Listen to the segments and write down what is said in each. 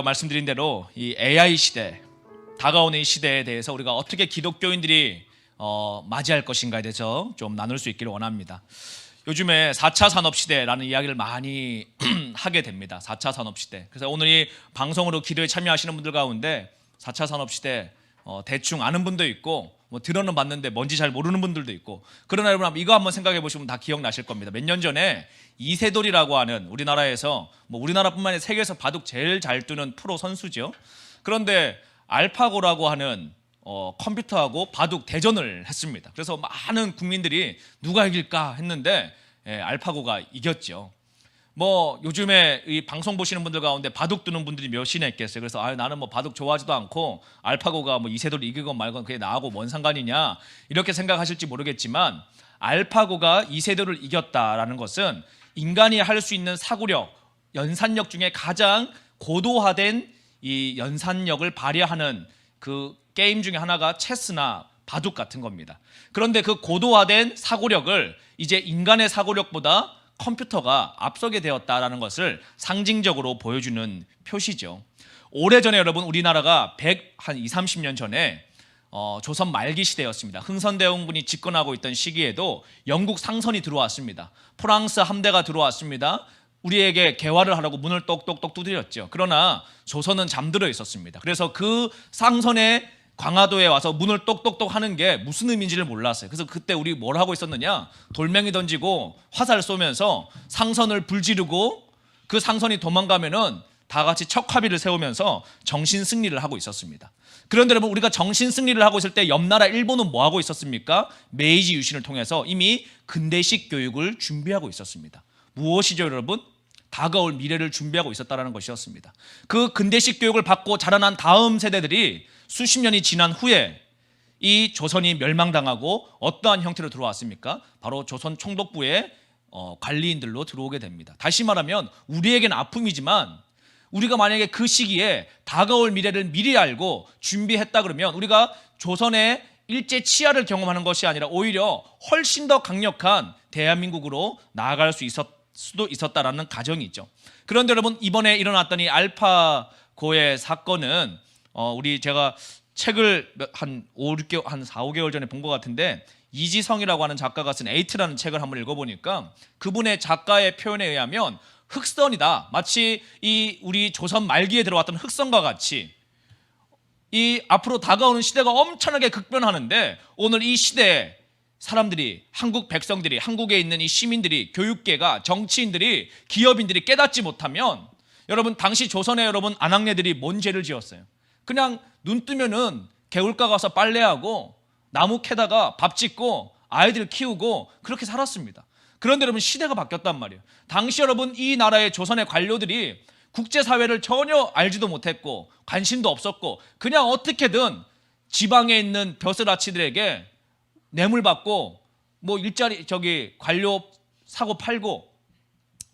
말씀드린 대로 이 AI 시대, 다가오는 이 시대에 대해서 우리가 어떻게 기독교인들이 맞이할 것인가에 대해서 좀 나눌 수 있기를 원합니다. 요즘에 4차 산업시대라는 이야기를 많이 하게 됩니다. 4차 산업시대. 그래서 오늘 이 방송으로 기도에 참여하시는 분들 가운데 4차 산업시대 대충 아는 분도 있고 뭐 들어는 봤는데 뭔지 잘 모르는 분들도 있고, 그러나 여러분 이거 한번 생각해 보시면 다 기억나실 겁니다. 몇 년 전에 이세돌이라고 하는 우리나라에서 우리나라뿐만 아니라 세계에서 바둑 제일 잘 두는 프로 선수죠. 그런데 알파고라고 하는 컴퓨터하고 바둑 대전을 했습니다. 그래서 많은 국민들이 누가 이길까 했는데 알파고가 이겼죠. 요즘에 이 방송 보시는 분들 가운데 바둑 두는 분들이 몇이나 있겠어요. 그래서 나는 바둑 좋아하지도 않고 알파고가 이세돌이 이기건 말건 그게 나하고 뭔 상관이냐 이렇게 생각하실지 모르겠지만, 알파고가 이세돌을 이겼다라는 것은 인간이 할 수 있는 사고력, 연산력 중에 가장 고도화된 이 연산력을 발휘하는 그 게임 중에 하나가 체스나 바둑 같은 겁니다. 그런데 그 고도화된 사고력을 이제 인간의 사고력보다 컴퓨터가 앞서게 되었다라는 것을 상징적으로 보여주는 표시죠. 오래전에 여러분 우리나라가 30년 전에 조선 말기 시대였습니다. 흥선대원군이 집권하고 있던 시기에도 영국 상선이 들어왔습니다. 프랑스 함대가 들어왔습니다. 우리에게 개화를 하라고 문을 똑똑똑 두드렸죠. 그러나 조선은 잠들어 있었습니다. 그래서 그 상선의 광화도에 와서 문을 똑똑똑 하는 게 무슨 의미인지를 몰랐어요. 그래서 그때 우리 뭘 하고 있었느냐, 돌멩이 던지고 화살 쏘면서 상선을 불지르고 그 상선이 도망가면은 다 같이 척화비를 세우면서 정신 승리를 하고 있었습니다. 그런데 여러분 우리가 정신 승리를 하고 있을 때 옆나라 일본은 뭐 하고 있었습니까? 메이지 유신을 통해서 이미 근대식 교육을 준비하고 있었습니다. 무엇이죠 여러분? 다가올 미래를 준비하고 있었다는 것이었습니다. 그 근대식 교육을 받고 자라난 다음 세대들이 수십 년이 지난 후에 이 조선이 멸망당하고 어떠한 형태로 들어왔습니까? 바로 조선 총독부의 관리인들로 들어오게 됩니다. 다시 말하면 우리에게는 아픔이지만 우리가 만약에 그 시기에 다가올 미래를 미리 알고 준비했다 그러면 우리가 조선의 일제 치하를 경험하는 것이 아니라 오히려 훨씬 더 강력한 대한민국으로 나아갈 수도 있었다라는 가정이 있죠. 그런데 여러분 이번에 일어났던 이 알파고의 사건은 제가 책을 한 4, 5개월 전에 본 것 같은데, 이지성이라고 하는 작가가 쓴 에이트라는 책을 한번 읽어보니까 그분의 작가의 표현에 의하면 흑선이다. 마치 이 우리 조선 말기에 들어왔던 흑선과 같이 이 앞으로 다가오는 시대가 엄청나게 급변하는데, 오늘 이 시대에 사람들이, 한국 백성들이, 한국에 있는 이 시민들이, 교육계가, 정치인들이, 기업인들이 깨닫지 못하면, 여러분 당시 조선의 여러분 아낙네들이 뭔 죄를 지었어요? 그냥 눈 뜨면은 개울가 가서 빨래하고 나무 캐다가 밥 짓고 아이들 키우고 그렇게 살았습니다. 그런데 여러분 시대가 바뀌었단 말이에요. 당시 여러분 이 나라의 조선의 관료들이 국제사회를 전혀 알지도 못했고 관심도 없었고 그냥 어떻게든 지방에 있는 벼슬아치들에게 뇌물 받고 일자리 관료 사고 팔고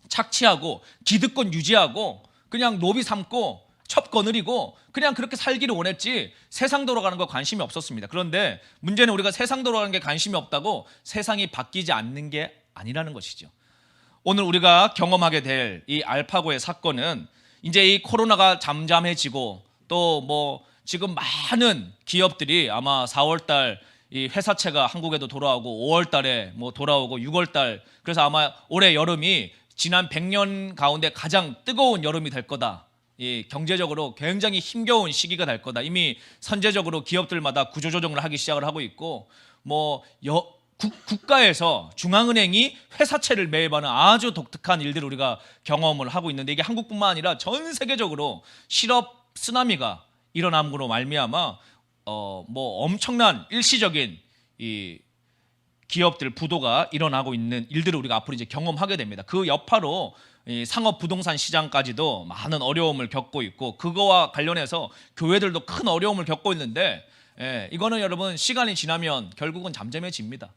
착취하고 기득권 유지하고 그냥 노비 삼고 첩 거느리고 그냥 그렇게 살기를 원했지 세상 돌아가는 거 관심이 없었습니다. 그런데 문제는 우리가 세상 돌아가는 게 관심이 없다고 세상이 바뀌지 않는 게 아니라는 것이죠. 오늘 우리가 경험하게 될 이 알파고의 사건은 이제 이 코로나가 잠잠해지고 또 지금 많은 기업들이 아마 4월달 이 회사채가 한국에도 돌아오고 5월달에 돌아오고 6월달, 그래서 아마 올해 여름이 지난 100년 가운데 가장 뜨거운 여름이 될 거다. 이 경제적으로 굉장히 힘겨운 시기가 될 거다. 이미 선제적으로 기업들마다 구조조정을 하기 시작을 하고 있고 국가에서 중앙은행이 회사채를 매입하는 아주 독특한 일들을 우리가 경험을 하고 있는데, 이게 한국뿐만 아니라 전 세계적으로 실업 쓰나미가 일어남으로 말미암아 엄청난 일시적인 이 기업들 부도가 일어나고 있는 일들을 우리가 앞으로 이제 경험하게 됩니다. 그 여파로 이 상업 부동산 시장까지도 많은 어려움을 겪고 있고, 그거와 관련해서 교회들도 큰 어려움을 겪고 있는데, 이거는 여러분 시간이 지나면 결국은 잠잠해집니다.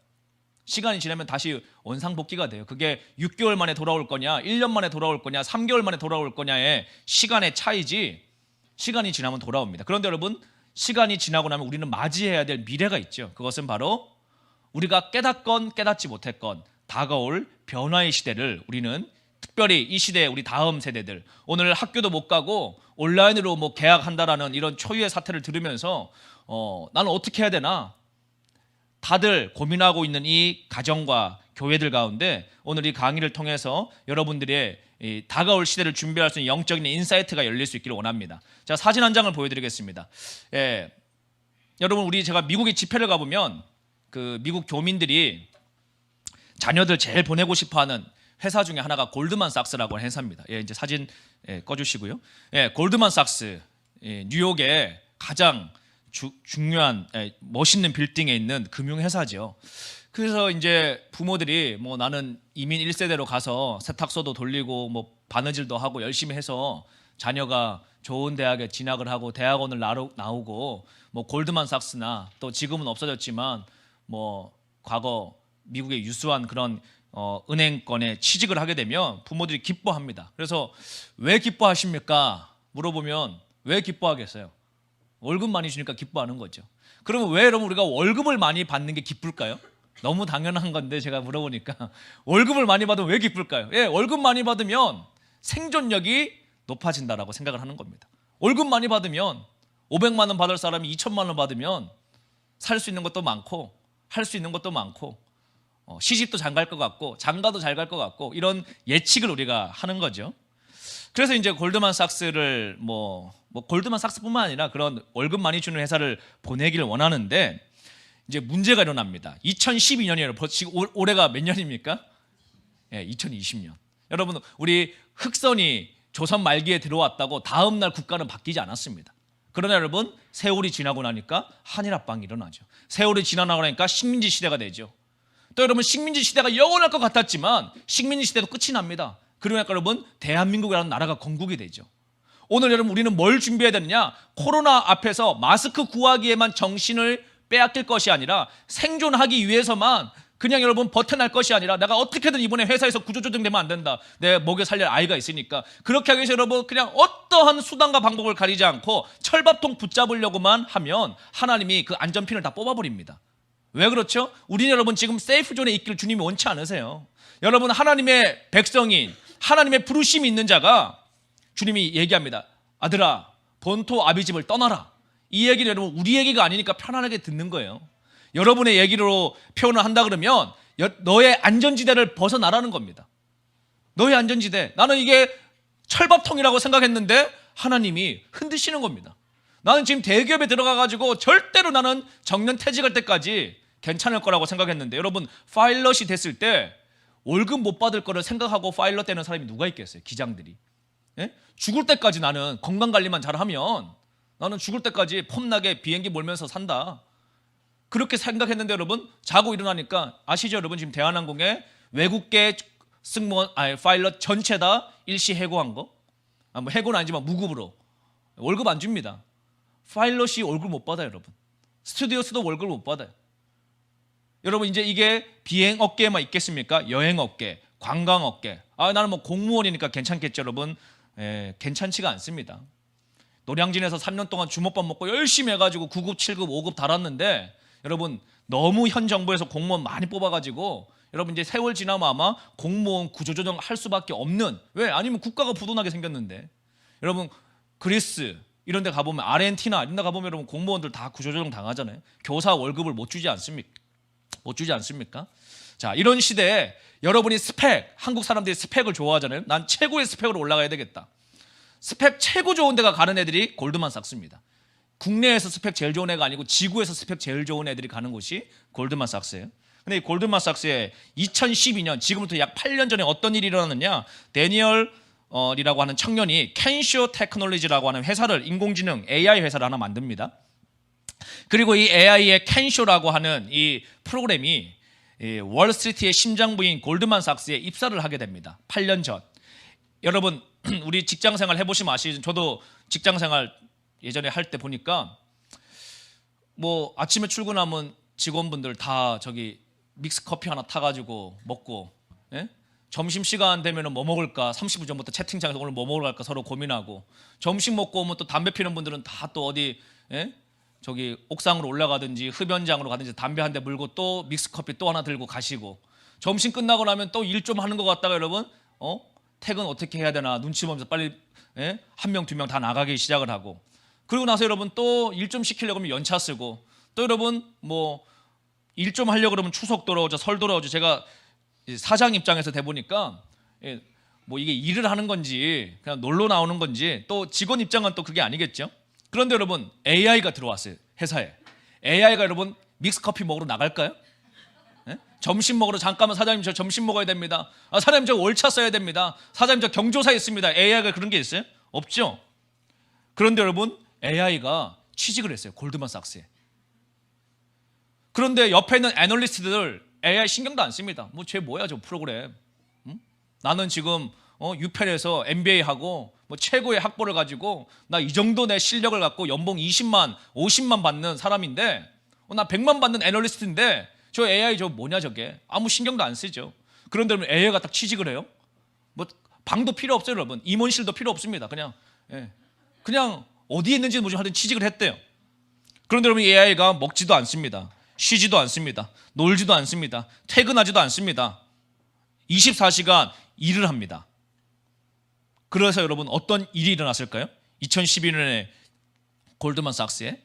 시간이 지나면 다시 원상복귀가 돼요. 그게 6개월 만에 돌아올 거냐, 1년 만에 돌아올 거냐, 3개월 만에 돌아올 거냐의 시간의 차이지, 시간이 지나면 돌아옵니다. 그런데 여러분 시간이 지나고 나면 우리는 맞이해야 될 미래가 있죠. 그것은 바로 우리가 깨닫건 깨닫지 못했건 다가올 변화의 시대를 우리는 특별히 이 시대의 우리 다음 세대들, 오늘 학교도 못 가고 온라인으로 뭐 계약한다라는 이런 초유의 사태를 들으면서 나는 어떻게 해야 되나 다들 고민하고 있는 이 가정과 교회들 가운데 오늘 이 강의를 통해서 여러분들의 이 다가올 시대를 준비할 수 있는 영적인 인사이트가 열릴 수 있기를 원합니다. 자, 사진 한 장을 보여드리겠습니다. 여러분, 제가 미국에 집회를 가보면 그 미국 교민들이 자녀들 제일 보내고 싶어하는 회사 중에 하나가 골드만삭스라고 하는 회사입니다. 이제 사진 꺼주시고요. 골드만삭스, 뉴욕의 가장 중요한 멋있는 빌딩에 있는 금융회사죠. 그래서 이제 부모들이 뭐 나는 이민 1세대로 가서 세탁소도 돌리고 뭐 바느질도 하고 열심히 해서 자녀가 좋은 대학에 진학을 하고 대학원을 나오고 뭐 골드만삭스나 또 지금은 없어졌지만 뭐 과거 미국의 유수한 그런 은행권에 취직을 하게 되면 부모들이 기뻐합니다. 그래서 왜 기뻐하십니까? 물어보면 왜 기뻐하겠어요? 월급 많이 주니까 기뻐하는 거죠. 그러면 왜 여러분 우리가 월급을 많이 받는 게 기쁠까요? 너무 당연한 건데 제가 물어보니까 월급을 많이 받으면 왜 기쁠까요? 월급 많이 받으면 생존력이 높아진다라고 생각을 하는 겁니다. 월급 많이 받으면 500만 원 받을 사람이 2천만 원 받으면 살 수 있는 것도 많고 할 수 있는 것도 많고 시집도 잘 갈 것 같고 장가도 잘 갈 것 같고 이런 예측을 우리가 하는 거죠. 그래서 이제 골드만삭스를 뭐 골드만삭스뿐만 아니라 그런 월급 많이 주는 회사를 보내기를 원하는데 이제 문제가 일어납니다. 2012년이에요. 지금 올해가 몇 년입니까? 2020년. 여러분, 우리 흑선이 조선 말기에 들어왔다고 다음 날 국가는 바뀌지 않았습니다. 그러나 여러분, 세월이 지나고 나니까 한일합방이 일어나죠. 세월이 지나고 나니까 식민지 시대가 되죠. 또 여러분, 식민지 시대가 영원할 것 같았지만 식민지 시대도 끝이 납니다. 그러니까 여러분, 대한민국이라는 나라가 건국이 되죠. 오늘 여러분, 우리는 뭘 준비해야 되느냐? 코로나 앞에서 마스크 구하기에만 정신을 빼앗길 것이 아니라 생존하기 위해서만 그냥 여러분 버텨낼 것이 아니라 내가 어떻게든 이번에 회사에서 구조조정되면 안 된다. 내 먹여 살릴 아이가 있으니까 그렇게 하기 위해서 여러분 그냥 어떠한 수단과 방법을 가리지 않고 철밥통 붙잡으려고만 하면 하나님이 그 안전핀을 다 뽑아버립니다. 왜 그렇죠? 우리는 여러분 지금 세이프존에 있기를 주님이 원치 않으세요. 여러분, 하나님의 백성인 하나님의 부르심이 있는 자가 주님이 얘기합니다. 아들아, 본토 아비집을 떠나라. 이 얘기는 여러분 우리 얘기가 아니니까 편안하게 듣는 거예요. 여러분의 얘기로 표현을 한다 그러면 너의 안전지대를 벗어나라는 겁니다. 너의 안전지대. 나는 이게 철밥통이라고 생각했는데 하나님이 흔드시는 겁니다. 나는 지금 대기업에 들어가가지고 절대로 나는 정년 퇴직할 때까지 괜찮을 거라고 생각했는데 여러분, 파일럿이 됐을 때 월급 못 받을 거를 생각하고 파일럿 되는 사람이 누가 있겠어요? 기장들이. 죽을 때까지 나는 건강관리만 잘하면 나는 죽을 때까지 폼나게 비행기 몰면서 산다. 그렇게 생각했는데 여러분, 자고 일어나니까 아시죠? 여러분, 지금 대한항공에 외국계 승무원, 파일럿 전체 다 일시 해고한 거? 뭐 해고는 아니지만 무급으로. 월급 안 줍니다. 파일럿이 월급 못 받아요, 여러분. 스튜디오스도 월급을 못 받아요. 여러분, 이제 이게 비행 업계에만 있겠습니까? 여행 업계, 관광 업계. 나는 뭐 공무원이니까 괜찮겠죠, 여러분. 괜찮지가 않습니다. 노량진에서 3년 동안 주먹밥 먹고 열심히 해가지고 9급, 7급, 5급 달았는데 여러분, 너무 현 정부에서 공무원 많이 뽑아가지고 여러분 이제 세월 지나면 아마 공무원 구조조정 할 수밖에 없는, 왜? 아니면 국가가 부도나게 생겼는데 여러분, 그리스 이런 데 가보면, 아르헨티나 이런 데 가보면 여러분 공무원들 다 구조조정 당하잖아요. 교사 월급을 못 주지 않습니까? 자, 이런 시대에 여러분이 한국 사람들이 스펙을 좋아하잖아요. 난 최고의 스펙으로 올라가야 되겠다. 스펙 최고 좋은 데가 가는 애들이 골드만삭스입니다. 국내에서 스펙 제일 좋은 애가 아니고 지구에서 스펙 제일 좋은 애들이 가는 곳이 골드만삭스예요. 근데 이 골드만삭스에 2012년, 지금부터 약 8년 전에 어떤 일이 일어났느냐? 데니얼이라고 하는 청년이 켄쇼 테크놀로지라고 하는 회사를, 인공지능 AI 회사를 하나 만듭니다. 그리고 이 AI의 켄쇼라고 하는 이 프로그램이 월스트리트의 심장부인 골드만삭스에 입사를 하게 됩니다. 8년 전. 여러분, 우리 직장생활 해보시면 아시죠? 저도 직장생활 예전에 할 때 보니까 뭐 아침에 출근하면 직원분들 다 저기 믹스 커피 하나 타가지고 먹고, 점심시간 되면 뭐 먹을까 30분 전부터 채팅창에서 오늘 뭐 먹으러 갈까 서로 고민하고, 점심 먹고 오면 또 담배 피는 분들은 다 또 어디 저기 옥상으로 올라가든지 흡연장으로 가든지 담배 한 대 물고 또 믹스 커피 또 하나 들고 가시고, 점심 끝나고 나면 또 일 좀 하는 것 같다가 여러분 퇴근 어떻게 해야 되나 눈치 보면서 빨리 한 명, 두 명 다 나가기 시작을 하고, 그리고 나서 여러분 또 일 좀 시키려고 하면 연차 쓰고, 또 여러분 뭐 일 좀 하려고 그러면 추석 돌아오죠, 설 돌아오죠. 제가 사장 입장에서 돼 보니까 뭐 이게 일을 하는 건지 그냥 놀러 나오는 건지, 또 직원 입장은 또 그게 아니겠죠. 그런데 여러분 AI가 들어왔어요, 회사에. AI가 여러분 믹스커피 먹으러 나갈까요? 점심 먹으러 잠깐만, 사장님 저 점심 먹어야 됩니다. 사장님 저 월차 써야 됩니다. 사장님 저 경조사 있습니다. AI가 그런 게 있어요? 없죠. 그런데 여러분 AI가 취직을 했어요, 골드만삭스에. 그런데 옆에 있는 애널리스트들 AI 신경도 안 씁니다. 뭐 쟤 뭐야 저 프로그램. 나는 지금 유펜에서 MBA 하고 뭐 최고의 학벌을 가지고 나 이 정도 내 실력을 갖고 연봉 20만 50만 받는 사람인데, 나 100만 받는 애널리스트인데 저 AI 저 뭐냐 저게. 아무 신경도 안 쓰죠. 그런데 AI가 딱 취직을 해요. 뭐 방도 필요 없어요 여러분. 임원실도 필요 없습니다. 그냥 어디에 있는지 모르지만 하여튼 취직을 했대요. 그런데 여러분 AI가 먹지도 않습니다. 쉬지도 않습니다. 놀지도 않습니다. 퇴근하지도 않습니다. 24시간 일을 합니다. 그래서 여러분 어떤 일이 일어났을까요? 2012년에 골드만삭스에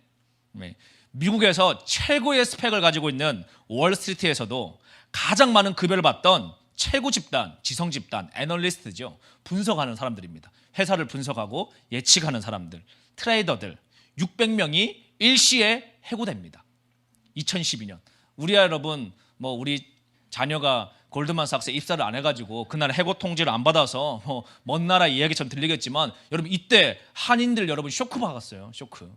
미국에서 최고의 스펙을 가지고 있는 월스트리트에서도 가장 많은 급여를 받던 최고 집단, 지성 집단, 애널리스트죠. 분석하는 사람들입니다. 회사를 분석하고 예측하는 사람들, 트레이더들 600명이 일시에 해고됩니다. 2012년. 우리 여러분 뭐 우리 자녀가 골드만삭스에 입사를 안 해가지고 그날 해고 통지를 안 받아서 뭐 먼 나라 이야기처럼 들리겠지만, 여러분 이때 한인들 여러분 쇼크 받았어요. 쇼크.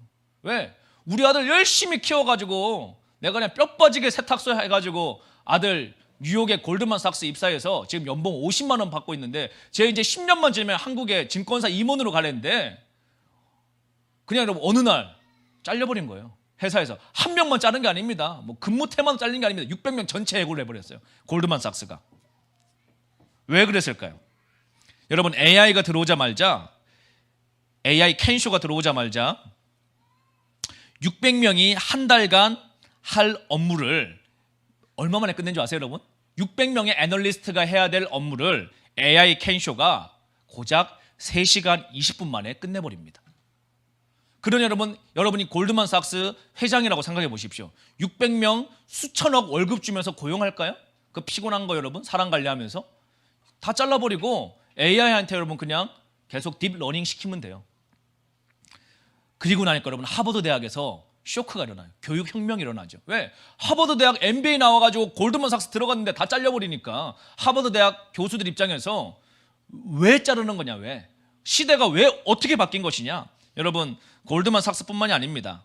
왜? 우리 아들 열심히 키워가지고 내가 그냥 뼈 빠지게 세탁소 해가지고 아들 뉴욕의 골드만삭스 입사해서 지금 연봉 50만 원 받고 있는데, 쟤 이제 10년만 지나면 한국의 증권사 임원으로 가려는데 그냥 여러분 어느 날 잘려버린 거예요. 회사에서 한 명만 자른 게 아닙니다. 뭐 근무 태만 잘린 게 아닙니다. 600명 전체 해고를 해버렸어요, 골드만삭스가. 왜 그랬을까요? 여러분 AI가 들어오자마자, AI 캔쇼가 들어오자마자 600명이 한 달간 할 업무를 얼마 만에 끝낸 줄 아세요 여러분? 600명의 애널리스트가 해야 될 업무를 AI 캔쇼가 고작 3시간 20분 만에 끝내버립니다. 그러니 여러분이 골드만삭스 회장이라고 생각해 보십시오. 600명 수천억 월급 주면서 고용할까요? 그 피곤한 거 여러분, 사람 관리하면서 다 잘라버리고 AI한테 여러분 그냥 계속 딥러닝 시키면 돼요. 그리고 나니까 여러분 하버드 대학에서 쇼크가 일어나요. 교육혁명이 일어나죠. 왜? 하버드 대학 MBA 나와가지고 골드만삭스 들어갔는데 다 잘려버리니까 하버드 대학 교수들 입장에서 왜 자르는 거냐, 왜? 시대가 왜 어떻게 바뀐 것이냐. 여러분 골드만삭스뿐만이 아닙니다.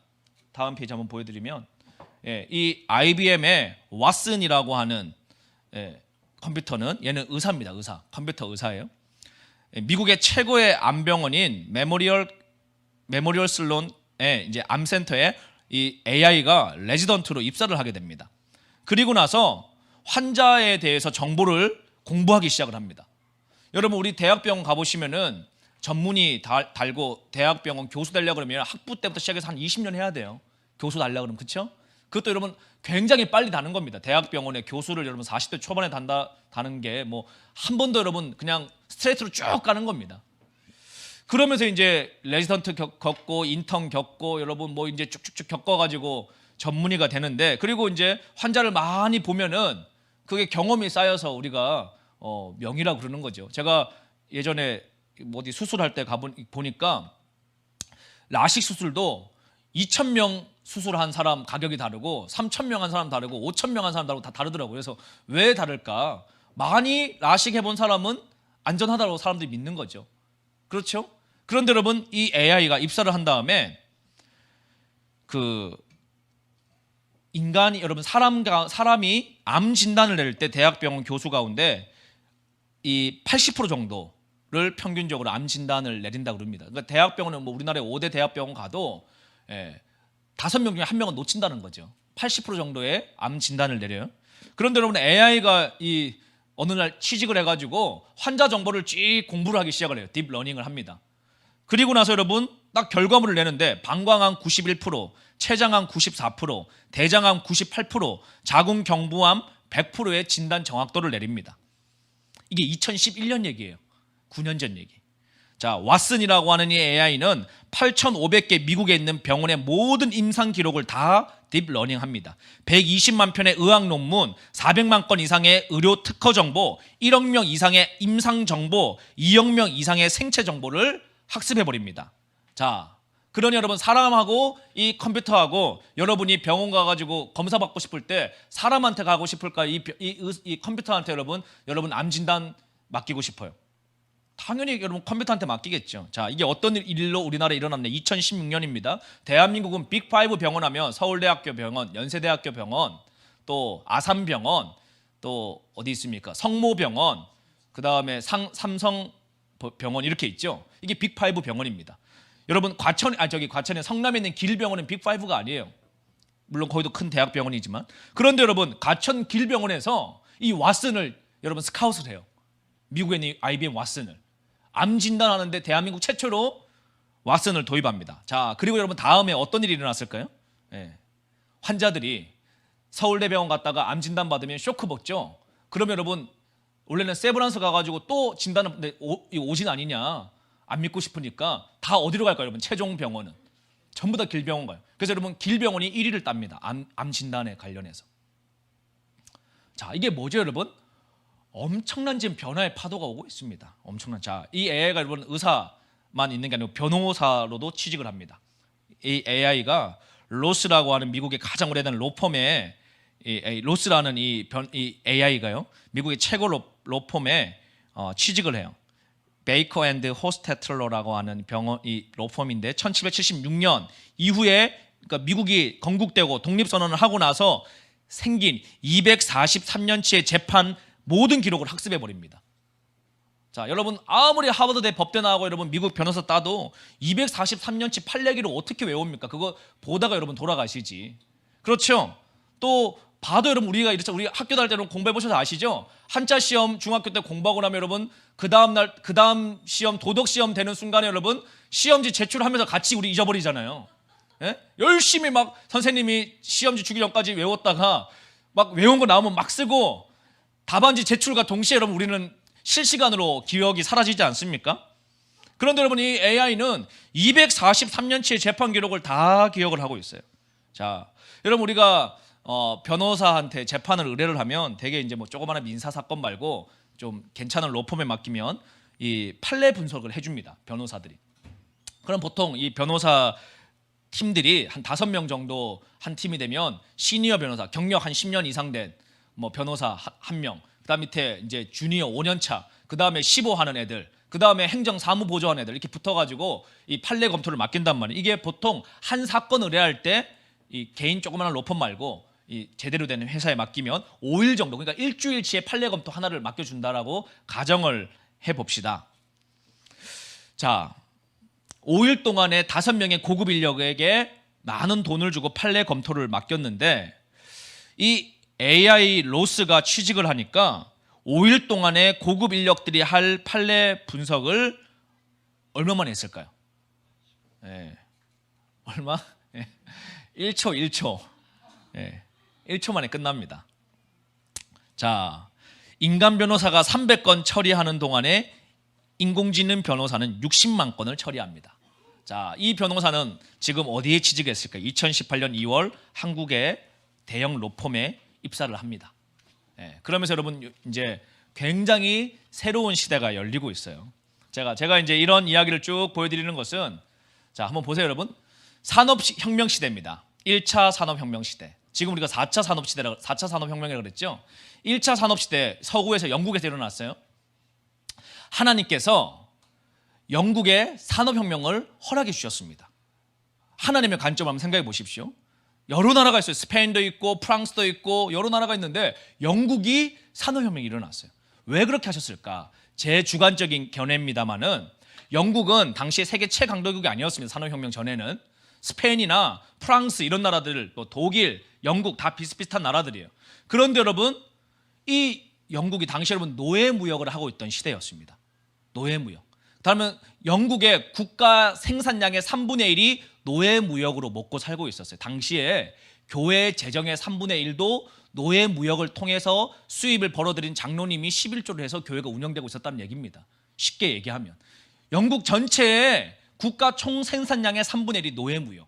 다음 페이지 한번 보여드리면 이 IBM의 왓슨이라고 하는 컴퓨터는, 얘는 의사입니다. 의사, 컴퓨터 의사예요. 미국의 최고의 암병원인 메모리얼 슬론의 이제 암센터에 이 AI가 레지던트로 입사를 하게 됩니다. 그리고 나서 환자에 대해서 정보를 공부하기 시작을 합니다. 여러분 우리 대학병원 가보시면은 전문의 달고 대학병원 교수 되려고 그러면 학부 때부터 시작해서 한 20년 해야 돼요. 교수 달려고 그러면, 그렇죠? 그것도 여러분 굉장히 빨리 다는 겁니다. 대학병원에 교수를 여러분 40대 초반에 다는 게 뭐 한 번도 여러분 그냥 스트레이트로 쭉 가는 겁니다. 그러면서 이제 레지던트 겪고 인턴 겪고 여러분 뭐 이제 쭉쭉쭉 겪어가지고 전문의가 되는데, 그리고 이제 환자를 많이 보면은 그게 경험이 쌓여서 우리가 명의라고 그러는 거죠. 제가 예전에 뭐 어디 수술할 때 보니까 라식 수술도 2,000명 수술한 사람 가격이 다르고 3,000명 한 사람 다르고 5,000명 한 사람 다르고 다 다르더라고요. 그래서 왜 다를까? 많이 라식 해본 사람은 안전하다고 사람들이 믿는 거죠. 그렇죠? 그런데 여러분 이 AI가 입사를 한 다음에 인간이 여러분 사람이 암 진단을 낼 때 대학병원 교수 가운데 이 80% 정도를 평균적으로 암 진단을 내린다고 그럽니다. 그러니까 대학병원은 뭐 우리나라의 5대 대학병원 가도 5명 중에 1명은 놓친다는 거죠. 80% 정도의 암 진단을 내려요. 그런데 여러분 AI가 어느 날 취직을 해가지고 환자 정보를 쭉 공부를 하기 시작을 해요. 딥러닝을 합니다. 그리고 나서 여러분 딱 결과물을 내는데 방광암 91%, 췌장암 94%, 대장암 98%, 자궁경부암 100%의 진단 정확도를 내립니다. 이게 2011년 얘기예요. 9년 전 얘기. 자, 왓슨이라고 하는 이 AI는 8,500개 미국에 있는 병원의 모든 임상 기록을 다 딥러닝합니다. 120만 편의 의학 논문, 400만 건 이상의 의료 특허 정보, 1억 명 이상의 임상 정보, 2억 명 이상의 생체 정보를 학습해 버립니다. 자, 그러니 여러분, 사람하고 이 컴퓨터하고 여러분이 병원 가가지고 검사 받고 싶을 때 사람한테 가고 싶을까? 이 컴퓨터한테 여러분 암 진단 맡기고 싶어요. 당연히 여러분 컴퓨터한테 맡기겠죠. 자, 이게 어떤 일로 우리나라에 일어났냐? 2016년입니다. 대한민국은 빅5 병원 하면 서울대학교 병원, 연세대학교 병원, 또 아산병원, 또 어디 있습니까? 성모병원, 그 다음에 삼성병원 이렇게 있죠. 이게 빅5 병원입니다. 여러분 과천에 성남에 있는 길병원은 빅5가 아니에요. 물론 거기도 큰 대학병원이지만. 그런데 여러분 과천 길병원에서 이 왓슨을 여러분 스카웃을 해요. 미국에 있는 IBM 왓슨을. 암 진단하는데 대한민국 최초로 왓슨을 도입합니다. 자, 그리고 여러분 다음에 어떤 일이 일어났을까요? 환자들이 서울대병원 갔다가 암 진단 받으면 쇼크 받죠. 그러면 여러분 원래는 세브란스 가가지고 또 진단을 오진 아니냐 안 믿고 싶으니까 다 어디로 갈까요? 여러분 최종 병원은 전부 다 길병원 가요. 그래서 여러분 길병원이 1위를 땁니다. 암 진단에 관련해서. 자, 이게 뭐죠 여러분? 엄청난 지금 변화의 파도가 오고 있습니다. 엄청난. 자, 이 AI가 여러분 의사만 있는 게 아니고 변호사로도 취직을 합니다. 이 AI가 로스라고 하는 미국의 가장 오래된 로펌에 로스라는 이 AI가요 미국의 최고 로펌에 취직을 해요. 베이커 앤드 호스테틀러라고 하는 이 로펌인데 1776년 이후에 그러니까 미국이 건국되고 독립선언을 하고 나서 생긴 243년치의 재판 모든 기록을 학습해 버립니다. 자, 여러분 아무리 하버드대 법대 나오고 여러분 미국 변호사 따도 243년치 판례기를 어떻게 외웁니까? 그거 보다가 여러분 돌아가시지. 그렇죠? 또 봐도 여러분 우리 학교 다닐 때 공부해 보셔서 아시죠? 한자 시험 중학교 때 공부하고 나면 여러분 그 다음 시험 도덕 시험 되는 순간에 여러분 시험지 제출하면서 같이 우리 잊어버리잖아요. 예? 열심히 막 선생님이 시험지 주기 전까지 외웠다가 막 외운 거 나오면 막 쓰고 답안지 제출과 동시에 여러분 우리는 실시간으로 기억이 사라지지 않습니까? 그런데 여러분 이 AI는 243년치의 재판 기록을 다 기억을 하고 있어요. 자, 여러분 우리가 변호사한테 재판을 의뢰를 하면 되게 이제 뭐 조그마한 민사 사건 말고 좀 괜찮은 로펌에 맡기면 이 판례 분석을 해줍니다. 변호사들이. 그럼 보통 이 변호사 팀들이 한 5명 정도 한 팀이 되면 시니어 변호사, 경력 한 10년 이상 된 뭐 변호사 한 명, 그다음 밑에 이제 주니어 5년 차, 그다음에 15 하는 애들, 그다음에 행정 사무 보조하는 애들 이렇게 붙어가지고 이 판례 검토를 맡긴단 말이에요. 이게 보통 한 사건 의뢰할 때 이 개인 조그마한 로펌 말고 이 제대로 되는 회사에 맡기면 5일 정도, 그러니까 일주일치의 판례 검토 하나를 맡겨준다라고 가정을 해봅시다. 자, 5일 동안에 5명의 고급 인력에게 많은 돈을 주고 판례 검토를 맡겼는데 이 AI 로스가 취직을 하니까 5일 동안에 고급 인력들이 할 판례 분석을 얼마만 했을까요? 얼마? 1초. 1초 만에 끝납니다. 자, 인간 변호사가 300건 처리하는 동안에 인공지능 변호사는 60만 건을 처리합니다. 자, 이 변호사는 지금 어디에 취직했을까요? 2018년 2월 한국의 대형 로펌에 입사를 합니다. 그러면서 여러분 이제 굉장히 새로운 시대가 열리고 있어요. 제가 이제 이런 이야기를 쭉 보여드리는 것은 자, 한번 보세요, 여러분. 산업혁명 시대입니다. 1차 산업혁명 시대. 지금 우리가 4차 산업혁명이라고 그랬죠. 1차 산업시대 서구에서 영국에서 일어났어요. 하나님께서 영국의 산업혁명을 허락해 주셨습니다. 하나님의 관점 한번 생각해 보십시오. 여러 나라가 있어요. 스페인도 있고 프랑스도 있고 여러 나라가 있는데 영국이 산업혁명이 일어났어요. 왜 그렇게 하셨을까? 제 주관적인 견해입니다만은 영국은 당시에 세계 최강대국이 아니었습니다. 산업혁명 전에는. 스페인이나 프랑스 이런 나라들, 또 독일, 영국 다 비슷비슷한 나라들이에요. 그런데 여러분 이 영국이 당시 여러분 노예무역을 하고 있던 시대였습니다. 노예무역. 그다음에 영국의 국가 생산량의 3분의 1이 노예무역으로 먹고 살고 있었어요. 당시에 교회 재정의 3분의 1도 노예무역을 통해서 수입을 벌어들인 장로님이 11조를 해서 교회가 운영되고 있었다는 얘기입니다. 쉽게 얘기하면 영국 전체의 국가 총생산량의 3분의 1이 노예무역.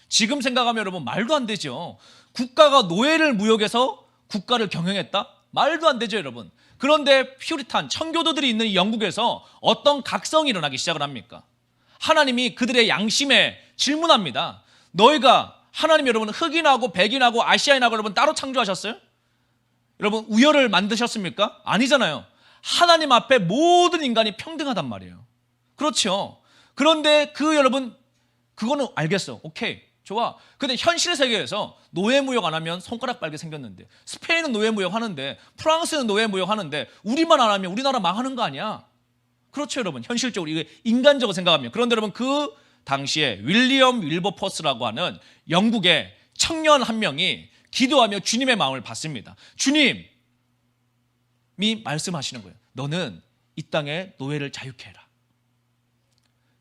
지금 생각하면 여러분 말도 안 되죠. 국가가 노예를 무역해서 국가를 경영했다? 말도 안 되죠, 여러분. 그런데 퓨리탄, 청교도들이 있는 이 영국에서 어떤 각성이 일어나기 시작을 합니까? 하나님이 그들의 양심에 질문합니다. 너희가 하나님 여러분 흑인하고 백인하고 아시아인하고 여러분 따로 창조하셨어요? 여러분 우열을 만드셨습니까? 아니잖아요. 하나님 앞에 모든 인간이 평등하단 말이에요. 그렇죠. 그런데 여러분 그거는 알겠어. 오케이. 좋아. 근데 현실 세계에서 노예무역 안 하면 손가락 빨게 생겼는데, 스페인은 노예무역 하는데, 프랑스는 노예무역 하는데, 우리만 안 하면 우리나라 망하는 거 아니야? 그렇죠, 여러분. 현실적으로 이게 인간적으로 생각하면. 그런데 여러분 그 당시에 윌리엄 윌버포스라고 하는 영국의 청년 한 명이 기도하며 주님의 마음을 받습니다. 주님이 말씀하시는 거예요. 너는 이 땅의 노예를 자유케 해라.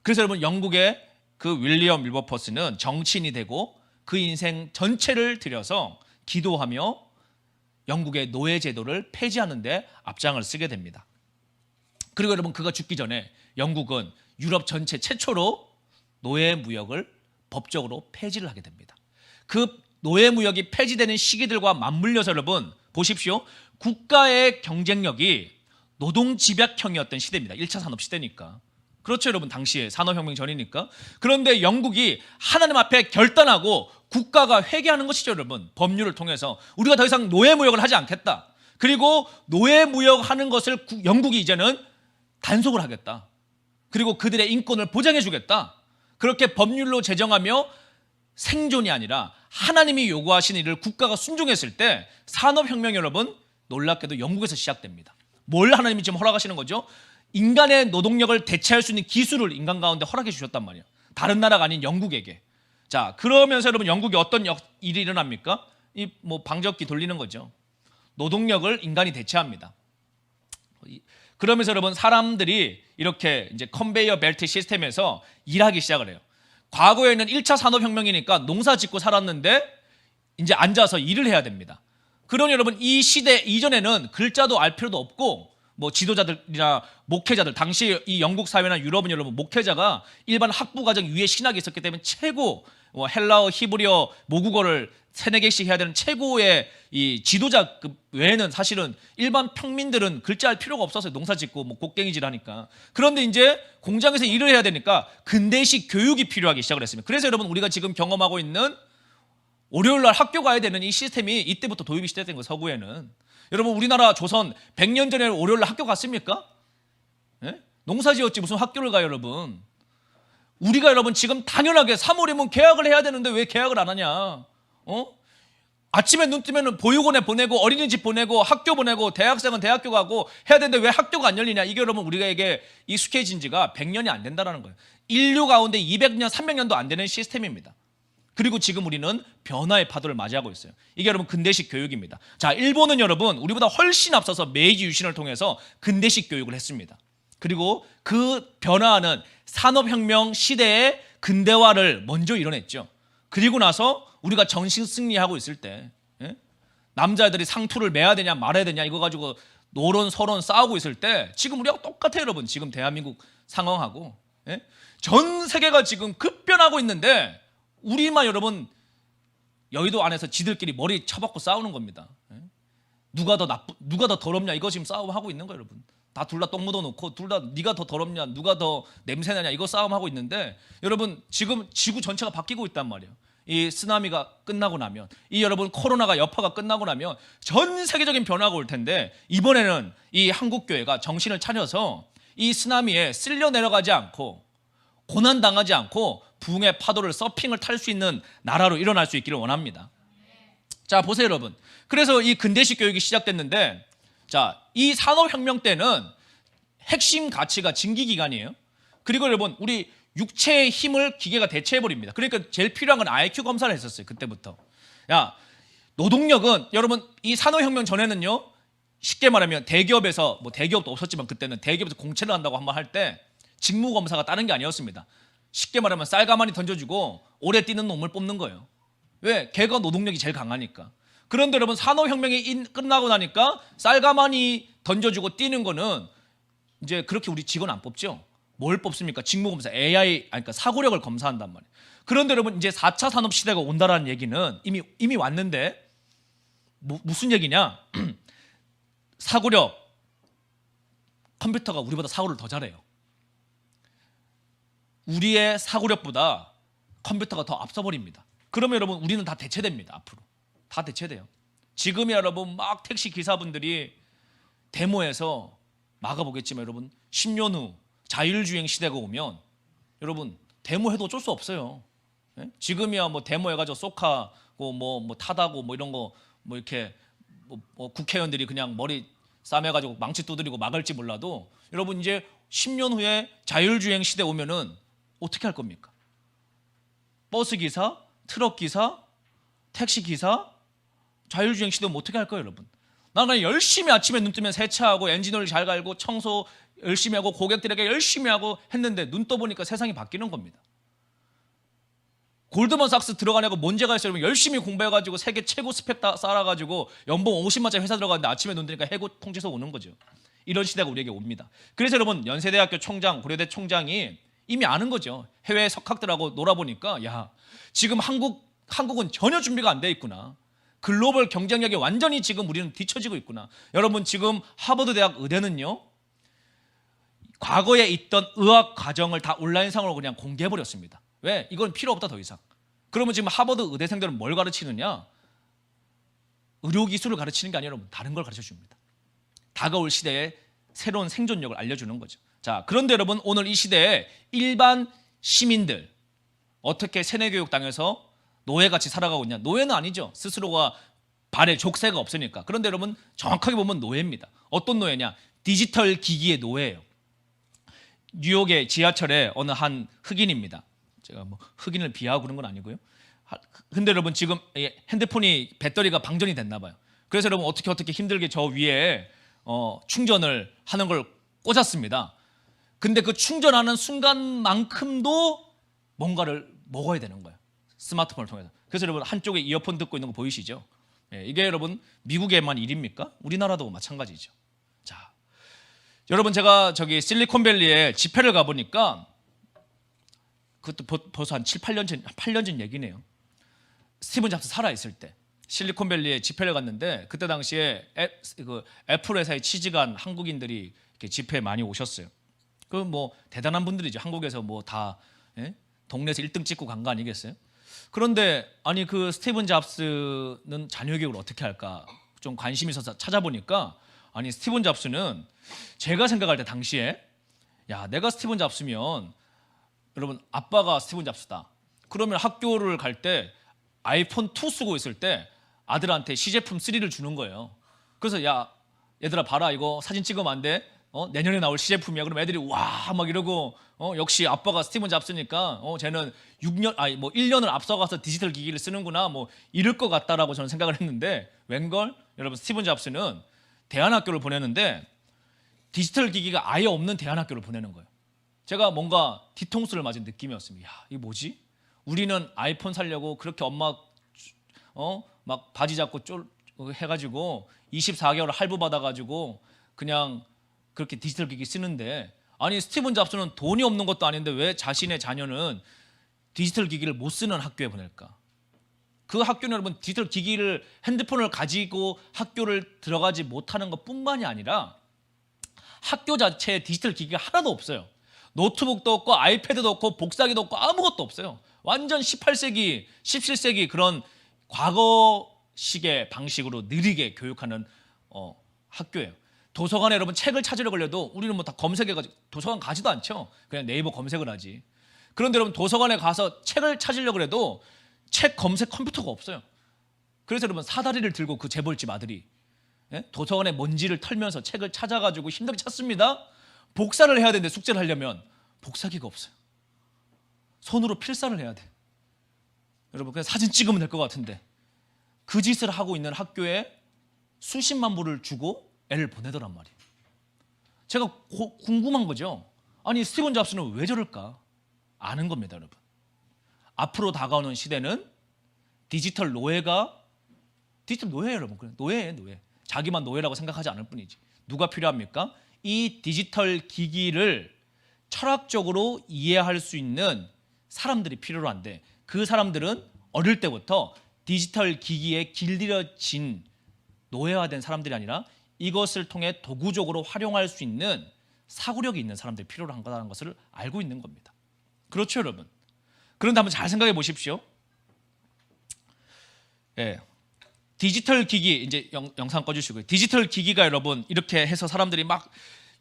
그래서 여러분 영국의 그 윌리엄 윌버포스는 정치인이 되고 그 인생 전체를 들여서 기도하며 영국의 노예 제도를 폐지하는 데 앞장을 쓰게 됩니다. 그리고 여러분 그가 죽기 전에 영국은 유럽 전체 최초로 노예 무역을 법적으로 폐지를 하게 됩니다. 그 노예 무역이 폐지되는 시기들과 맞물려서 여러분 보십시오. 국가의 경쟁력이 노동 집약형이었던 시대입니다. 1차 산업 시대니까. 그렇죠, 여러분. 당시에 산업혁명 전이니까. 그런데 영국이 하나님 앞에 결단하고 국가가 회개하는 것이죠, 여러분. 법률을 통해서 우리가 더 이상 노예무역을 하지 않겠다. 그리고 노예무역하는 것을 영국이 이제는 단속을 하겠다. 그리고 그들의 인권을 보장해 주겠다. 그렇게 법률로 제정하며 생존이 아니라 하나님이 요구하신 일을 국가가 순종했을 때 산업혁명 여러분 놀랍게도 영국에서 시작됩니다. 뭘 하나님이 지금 허락하시는 거죠? 인간의 노동력을 대체할 수 있는 기술을 인간 가운데 허락해 주셨단 말이에요. 다른 나라가 아닌 영국에게. 자, 그러면서 여러분 영국이 어떤 일이 일어납니까? 이 방적기 돌리는 거죠. 노동력을 인간이 대체합니다. 그러면서 여러분 사람들이 이렇게 이제 컨베이어 벨트 시스템에서 일하기 시작을 해요. 과거에는 1차 산업혁명이니까 농사 짓고 살았는데 이제 앉아서 일을 해야 됩니다. 그러니 여러분 이 시대 이전에는 글자도 알 필요도 없고 지도자들이나 목회자들, 당시 이 영국 사회나 유럽은 여러분 목회자가 일반 학부 과정 위에 신학이 있었기 때문에 최고 헬라어, 히브리어, 모국어를 3-4개씩 해야 되는 최고의 이 지도자급 외에는 사실은 일반 평민들은 글자 할 필요가 없어서 농사 짓고 곡괭이질 하니까. 그런데 이제 공장에서 일을 해야 되니까 근대식 교육이 필요하기 시작을 했습니다. 그래서 여러분 우리가 지금 경험하고 있는 월요일날 학교 가야 되는 이 시스템이 이때부터 도입이 시작된 거예요. 서구에는. 여러분 우리나라 조선 100년 전에 월요일날 학교 갔습니까? 예? 농사 지었지 무슨 학교를 가요, 여러분. 우리가 여러분 지금 당연하게 3월이면 개학을 해야 되는데 왜 개학을 안 하냐? 아침에 눈 뜨면 보육원에 보내고 어린이집 보내고 학교 보내고 대학생은 대학교 가고 해야 되는데 왜 학교가 안 열리냐? 이게 여러분 우리에게 익숙해진 지가 100년이 안 된다는 거예요. 인류 가운데 200년, 300년도 안 되는 시스템입니다. 그리고 지금 우리는 변화의 파도를 맞이하고 있어요. 이게 여러분 근대식 교육입니다. 자, 일본은 여러분 우리보다 훨씬 앞서서 메이지 유신을 통해서 근대식 교육을 했습니다. 그리고 그 변화하는 산업혁명 시대의 근대화를 먼저 이뤄냈죠. 그리고 나서 우리가 정신 승리하고 있을 때 남자들이 상투를 매야 되냐 말아야 되냐 이거 가지고 노론 서론 싸우고 있을 때 지금 우리하고 똑같아요, 여러분. 지금 대한민국 상황하고 전 세계가 지금 급변하고 있는데 우리만 여러분 여의도 안에서 지들끼리 머리 쳐박고 싸우는 겁니다. 누가 더 더럽냐 이거 지금 싸움하고 있는 거예요, 여러분. 둘 다 똥 묻어놓고 둘 다 네가 더 더럽냐 누가 더 냄새나냐 이거 싸움하고 있는데 여러분 지금 지구 전체가 바뀌고 있단 말이에요. 이 쓰나미가 끝나고 나면 이 여러분 코로나가 여파가 끝나고 나면 전 세계적인 변화가 올 텐데 이번에는 이 한국교회가 정신을 차려서 이 쓰나미에 쓸려 내려가지 않고 고난당하지 않고 부흥의 파도를 서핑을 탈 수 있는 나라로 일어날 수 있기를 원합니다. 자, 보세요, 여러분. 그래서 이 근대식 교육이 시작됐는데 자, 이 산업혁명 때는 핵심 가치가 증기기관이에요. 그리고 여러분 우리 육체의 힘을 기계가 대체해버립니다. 그러니까 제일 필요한 건 IQ 검사를 했었어요. 그때부터. 노동력은 여러분 이 산업혁명 전에는요 쉽게 말하면 대기업에서 대기업도 없었지만 그때는 대기업에서 공채를 한다고 한번 할 때 직무검사가 다른 게 아니었습니다. 쉽게 말하면 쌀가마니 던져주고 오래 뛰는 놈을 뽑는 거예요. 왜? 걔가 노동력이 제일 강하니까. 그런데 여러분 산업혁명이 끝나고 나니까 쌀가마니 던져주고 뛰는 거는 이제 그렇게 우리 직원 안 뽑죠. 뭘 뽑습니까? 직무 검사, AI, 아니, 그러니까 사고력을 검사한단 말이에요. 그런데 여러분 이제 4차 산업 시대가 온다라는 얘기는 이미 왔는데 무슨 얘기냐? 사고력, 컴퓨터가 우리보다 사고를 더 잘해요. 우리의 사고력보다 컴퓨터가 더 앞서버립니다. 그러면 여러분 우리는 다 대체됩니다. 앞으로 다 대체돼요. 지금이 여러분 막 택시 기사분들이 데모에서 막아보겠지만 여러분 10년 후 자율주행 시대가 오면 여러분 데모해도 어쩔 수 없어요. 예? 지금이야 뭐 데모해가지고 쏘카고 뭐 타다고 뭐 이런 거 뭐 이렇게 뭐 국회의원들이 그냥 머리 싸매가지고 망치 두드리고 막을지 몰라도 여러분 이제 10년 후에 자율주행 시대 오면은 어떻게 할 겁니까? 버스 기사, 트럭 기사, 택시 기사, 자율주행 시대 오면 어떻게 할 거예요, 여러분? 나는 열심히 아침에 눈 뜨면 세차하고 엔진오일 잘 갈고 청소 열심히 하고 고객들에게 열심히 하고 했는데 눈 떠보니까 세상이 바뀌는 겁니다. 골드만삭스 들어가냐고 문제가 있어요. 열심히 공부해가지고 세계 최고 스펙 다 쌓아가지고 연봉 50만짜리 회사 들어갔는데 아침에 눈 뜨니까 해고 통지서 오는 거죠. 이런 시대가 우리에게 옵니다. 그래서 여러분 연세대학교 총장, 고려대 총장이 이미 아는 거죠. 해외 석학들하고 놀아보니까 야 지금 한국은 전혀 준비가 안 돼 있구나. 글로벌 경쟁력에 완전히 지금 우리는 뒤처지고 있구나. 여러분 지금 하버드 대학 의대는요. 과거에 있던 의학 과정을 다 온라인상으로 그냥 공개해버렸습니다. 왜? 이건 필요 없다 더 이상. 그러면 지금 하버드 의대생들은 뭘 가르치느냐? 의료기술을 가르치는 게 아니라 여러분 다른 걸 가르쳐줍니다. 다가올 시대에 새로운 생존력을 알려주는 거죠. 자, 그런데 여러분 오늘 이 시대에 일반 시민들 어떻게 세뇌교육당해서 노예같이 살아가고 있냐? 노예는 아니죠. 스스로가 발에 족쇄가 없으니까. 그런데 여러분 정확하게 보면 노예입니다. 어떤 노예냐? 디지털 기기의 노예예요. 뉴욕의 지하철에 어느 한 흑인입니다. 제가 뭐 흑인을 비하하고 그런 건 아니고요. 근데 여러분 지금 핸드폰이 배터리가 방전이 됐나 봐요. 그래서 여러분 어떻게 힘들게 저 위에 충전을 하는 걸 꽂았습니다. 근데 그 충전하는 순간만큼도 뭔가를 먹어야 되는 거예요. 스마트폰을 통해서. 그래서 여러분 한쪽에 이어폰 듣고 있는 거 보이시죠? 이게 여러분 미국에만 일입니까? 우리나라도 마찬가지죠. 자, 여러분 제가 저기 실리콘밸리에 집회를 가보니까 그것도 벌써 한 7, 8년 전 얘기네요. 스티븐 잡스 살아있을 때 실리콘밸리에 집회를 갔는데 그때 당시에 애플 회사에 취직한 한국인들이 이렇게 집회에 많이 오셨어요. 그 뭐 대단한 분들이죠. 한국에서 뭐 다 동네에서 1등 찍고 간 거 아니겠어요? 그런데 아니 그 스티븐 잡스는 자녀 교육을 어떻게 할까 좀 관심이 있어서 찾아보니까 아니 스티븐 잡스는 제가 생각할 때 당시에 야 내가 스티븐 잡스면 여러분 아빠가 스티븐 잡스다. 그러면 학교를 갈 때 아이폰 2 쓰고 있을 때 아들한테 시제품 3를 주는 거예요. 그래서 야 얘들아 봐라 이거 사진 찍으면 안 돼. 내년에 나올 시제품이야. 그럼 애들이 와 막 이러고 역시 아빠가 스티븐 잡스니까 쟤는 1년을 앞서가서 디지털 기기를 쓰는구나 뭐 이럴 것 같다라고 저는 생각을 했는데 웬걸 여러분 스티븐 잡스는 대안학교를 보내는데 디지털 기기가 아예 없는 대안학교를 보내는 거예요. 제가 뭔가 뒤통수를 맞은 느낌이었습니다. 야, 이게 뭐지? 우리는 아이폰 사려고 그렇게 엄마 막 바지 잡고 해가지고 24개월 할부 받아가지고 그냥 그렇게 디지털 기기 쓰는데 아니 스티븐 잡스는 돈이 없는 것도 아닌데 왜 자신의 자녀는 디지털 기기를 못 쓰는 학교에 보낼까? 그 학교는 여러분 디지털 기기를 핸드폰을 가지고 학교를 들어가지 못하는 것뿐만이 아니라 학교 자체에 디지털 기기가 하나도 없어요. 노트북도 없고 아이패드도 없고 복사기도 없고 아무것도 없어요. 완전 18세기, 17세기 그런 과거식의 방식으로 느리게 교육하는 학교예요. 도서관에 여러분 책을 찾으려 걸려도 우리는 뭐 다 검색해가지고 도서관 가지도 않죠. 그냥 네이버 검색을 하지. 그런데 여러분 도서관에 가서 책을 찾으려고 해도 책 검색 컴퓨터가 없어요. 그래서 여러분 사다리를 들고 그 재벌집 아들이 도서관에 먼지를 털면서 책을 찾아가지고 힘들게 찾습니다. 복사를 해야 되는데 숙제를 하려면 복사기가 없어요. 손으로 필사를 해야 돼. 여러분 그냥 사진 찍으면 될 것 같은데 그 짓을 하고 있는 학교에 수십만 불을 주고 애를 보내더란 말이에요. 제가 궁금한 거죠. 아니 스티븐 잡스는 왜 저럴까? 아는 겁니다, 여러분. 앞으로 다가오는 시대는 디지털 노예예요, 여러분. 그냥 노예예요, 노예. 자기만 노예라고 생각하지 않을 뿐이지. 누가 필요합니까? 이 디지털 기기를 철학적으로 이해할 수 있는 사람들이 필요로 한데, 그 사람들은 어릴 때부터 디지털 기기에 길들여진 노예화된 사람들이 아니라 이것을 통해 도구적으로 활용할 수 있는 사고력이 있는 사람들이 필요로 한 거라는 것을 알고 있는 겁니다. 그렇죠, 여러분? 그런데 한번 잘 생각해 보십시오. 예. 디지털 기기, 이제 영상 꺼주시고요. 디지털 기기가 여러분 이렇게 해서 사람들이 막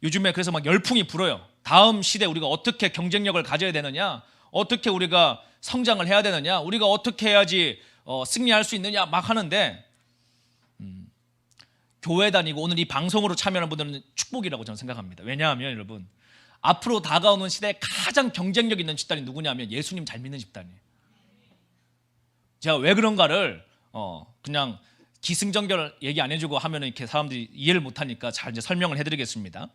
요즘에 그래서 막 열풍이 불어요. 다음 시대 우리가 어떻게 경쟁력을 가져야 되느냐, 어떻게 우리가 성장을 해야 되느냐, 우리가 어떻게 해야지 승리할 수 있느냐 막 하는데, 교회 다니고 오늘 이 방송으로 참여하는 분들은 축복이라고 저는 생각합니다. 왜냐하면 여러분, 앞으로 다가오는 시대에 가장 경쟁력 있는 집단이 누구냐면 예수님 잘 믿는 집단이에요. 제가 왜 그런가를 그냥 기승전결 얘기 안 해주고 하면 이렇게 사람들이 이해를 못하니까 잘 이제 설명을 해드리겠습니다.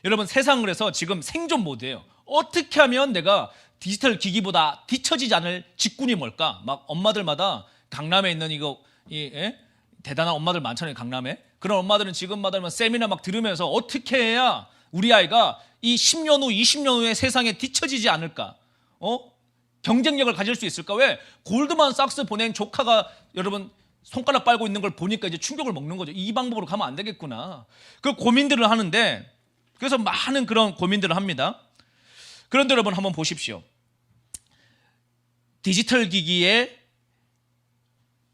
여러분, 세상은 그래서 지금 생존 모드예요. 어떻게 하면 내가 디지털 기기보다 뒤처지지 않을 직군이 뭘까? 막 엄마들마다 강남에 있는 대단한 엄마들 많잖아요, 강남에. 그런 엄마들은 지금마다 세미나 막 들으면서 어떻게 해야 우리 아이가 이 10년 후, 20년 후에 세상에 뒤처지지 않을까? 경쟁력을 가질 수 있을까? 왜? 골드만삭스 보낸 조카가 여러분 손가락 빨고 있는 걸 보니까 이제 충격을 먹는 거죠. 이 방법으로 가면 안 되겠구나. 그 고민들을 하는데, 그래서 많은 그런 고민들을 합니다. 그런데 여러분 한번 보십시오. 디지털 기기에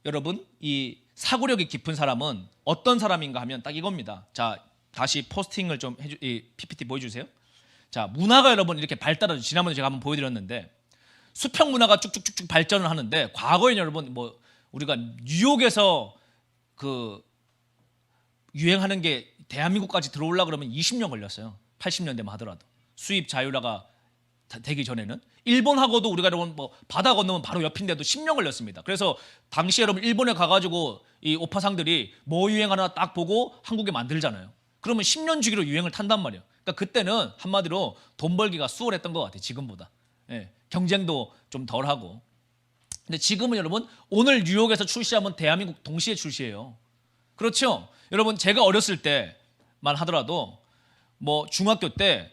여러분 이 사고력이 깊은 사람은 어떤 사람인가 하면 딱 이겁니다. 자, 다시 포스팅을 좀 이 PPT 보여주세요. 자, 문화가 여러분 이렇게 발달하죠. 지난번에 제가 한번 보여드렸는데 수평 문화가 쭉쭉쭉쭉 발전을 하는데, 과거에 여러분 뭐 우리가 뉴욕에서 그 유행하는 게 대한민국까지 들어오려 그러면 20년 걸렸어요. 80년대만 하더라도 수입 자유화가 되기 전에는. 일본하고도 우리가 여러분 뭐 바다 건너면 바로 옆인데도 10년 걸렸습니다. 그래서 당시 여러분 일본에 가가지고 이 오파상들이 뭐 유행하나 딱 보고 한국에 만들잖아요. 그러면 10년 주기로 유행을 탄단 말이에요. 그러니까 그때는 한마디로 돈 벌기가 수월했던 것 같아요, 지금보다. 예, 경쟁도 좀 덜하고. 근데 지금은 여러분 오늘 뉴욕에서 출시하면 대한민국 동시에 출시해요. 그렇죠? 여러분 제가 어렸을 때만 하더라도 뭐 중학교 때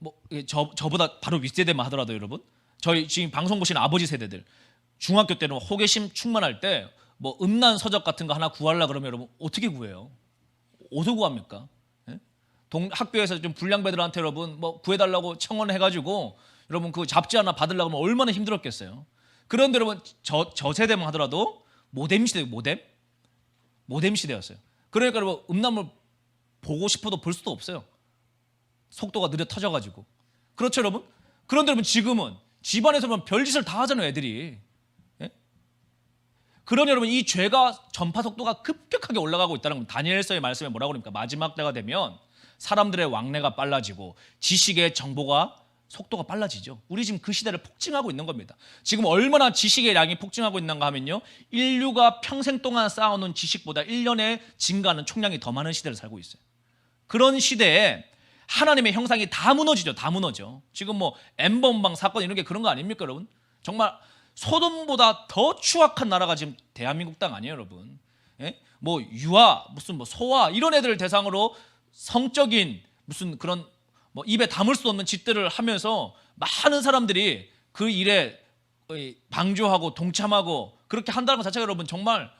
뭐 저보다 바로 윗세대만 하더라도 여러분, 저희 지금 방송 보시는 아버지 세대들 중학교 때는 호기심 충만할 때 뭐 음란 서적 같은 거 하나 구하려 그러면 여러분 어떻게 구해요? 어디서 구합니까? 예? 학교에서 좀 불량배들한테 여러분 뭐 구해달라고 청원해가지고 여러분 그 잡지 하나 받으려고 하면 얼마나 힘들었겠어요. 그런데 여러분 저 세대만 하더라도 모뎀 시대, 모뎀 시대였어요. 그러니까 여러분 음란물 보고 싶어도 볼 수도 없어요. 속도가 느려 터져가지고. 그렇죠 여러분? 그런데 여러분 지금은 집안에서 보면 별짓을 다 하잖아요, 애들이. 예? 그러니 여러분 이 죄가 전파 속도가 급격하게 올라가고 있다는 건 다니엘서의 말씀에 뭐라고 그럽니까? 마지막 때가 되면 사람들의 왕래가 빨라지고 지식의 정보가 속도가 빨라지죠. 우리 지금 그 시대를 폭증하고 있는 겁니다. 지금 얼마나 지식의 양이 폭증하고 있는가 하면요, 인류가 평생 동안 쌓아놓은 지식보다 1년에 증가하는 총량이 더 많은 시대를 살고 있어요. 그런 시대에 하나님의 형상이 다 무너지죠. 다 무너져. 지금 뭐 엠번방 사건 이런 게 그런 거 아닙니까 여러분? 정말 소돔보다 더 추악한 나라가 지금 대한민국 땅 아니에요 여러분? 예? 뭐 유아, 무슨 뭐 소아 이런 애들 대상으로 성적인 무슨 그런 뭐 입에 담을 수 없는 짓들을 하면서 많은 사람들이 그 일에 방조하고 동참하고 그렇게 한다는 것 자체가 여러분 정말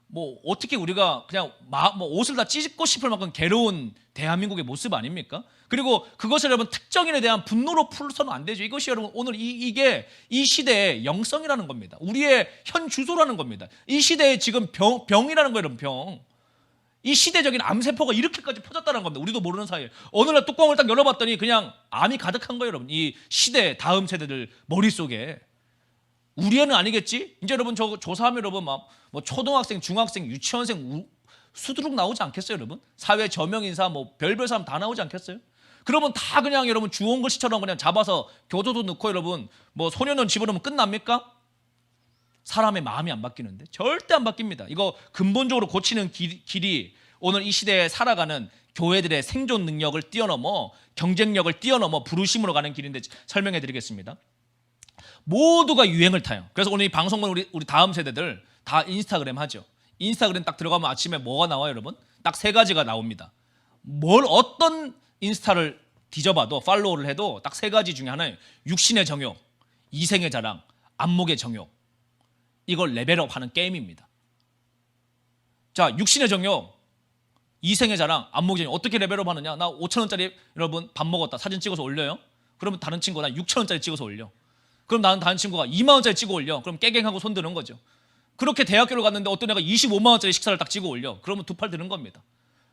뭐 어떻게 우리가 그냥 뭐 옷을 다 찢고 싶을 만큼 괴로운 대한민국의 모습 아닙니까? 그리고 그것을 여러분 특정인에 대한 분노로 풀서는 안 되죠. 이것이 여러분 오늘 이게 이 시대의 영성이라는 겁니다. 우리의 현 주소라는 겁니다. 이 시대에 지금 병이라는 거예요, 여러분. 병. 이 시대적인 암세포가 이렇게까지 퍼졌다는 겁니다. 우리도 모르는 사이에. 어느 날 뚜껑을 딱 열어봤더니 그냥 암이 가득한 거예요, 여러분. 이 시대 다음 세대들 머릿속에. 우리 애는 아니겠지? 이제 여러분 저 조사하면 여러분 막 뭐 초등학생, 중학생, 유치원생 수두룩 나오지 않겠어요, 여러분? 사회 저명 인사 뭐 별별 사람 다 나오지 않겠어요? 그러면 다 그냥 여러분 주홍글씨처럼 그냥 잡아서 교도소 넣고 여러분 뭐 소년원 집어넣으면 끝납니까? 사람의 마음이 안 바뀌는데 절대 안 바뀝니다. 이거 근본적으로 고치는 길이 오늘 이 시대에 살아가는 교회들의 생존 능력을 뛰어넘어 경쟁력을 뛰어넘어 부르심으로 가는 길인데 설명해 드리겠습니다. 모두가 유행을 타요. 그래서 오늘 이 방송은 우리 다음 세대들 다 인스타그램 하죠. 인스타그램 딱 들어가면 아침에 뭐가 나와요, 여러분? 딱 세 가지가 나옵니다. 뭘 어떤 인스타를 뒤져봐도 팔로우를 해도 딱 세 가지 중에 하나예요. 육신의 정욕, 이생의 자랑, 안목의 정욕. 이걸 레벨업하는 게임입니다. 자, 육신의 정욕, 이생의 자랑, 안목의 정욕. 어떻게 레벨업하느냐? 나 5,000원짜리 여러분 밥 먹었다 사진 찍어서 올려요. 그러면 다른 친구가 나 6,000원짜리 찍어서 올려. 그럼 나는 다른 친구가 2만 원짜리 찍어 올려. 그럼 깨갱하고 손 드는 거죠. 그렇게 대학교를 갔는데 어떤 애가 25만 원짜리 식사를 딱 찍어 올려. 그러면 두 팔 드는 겁니다.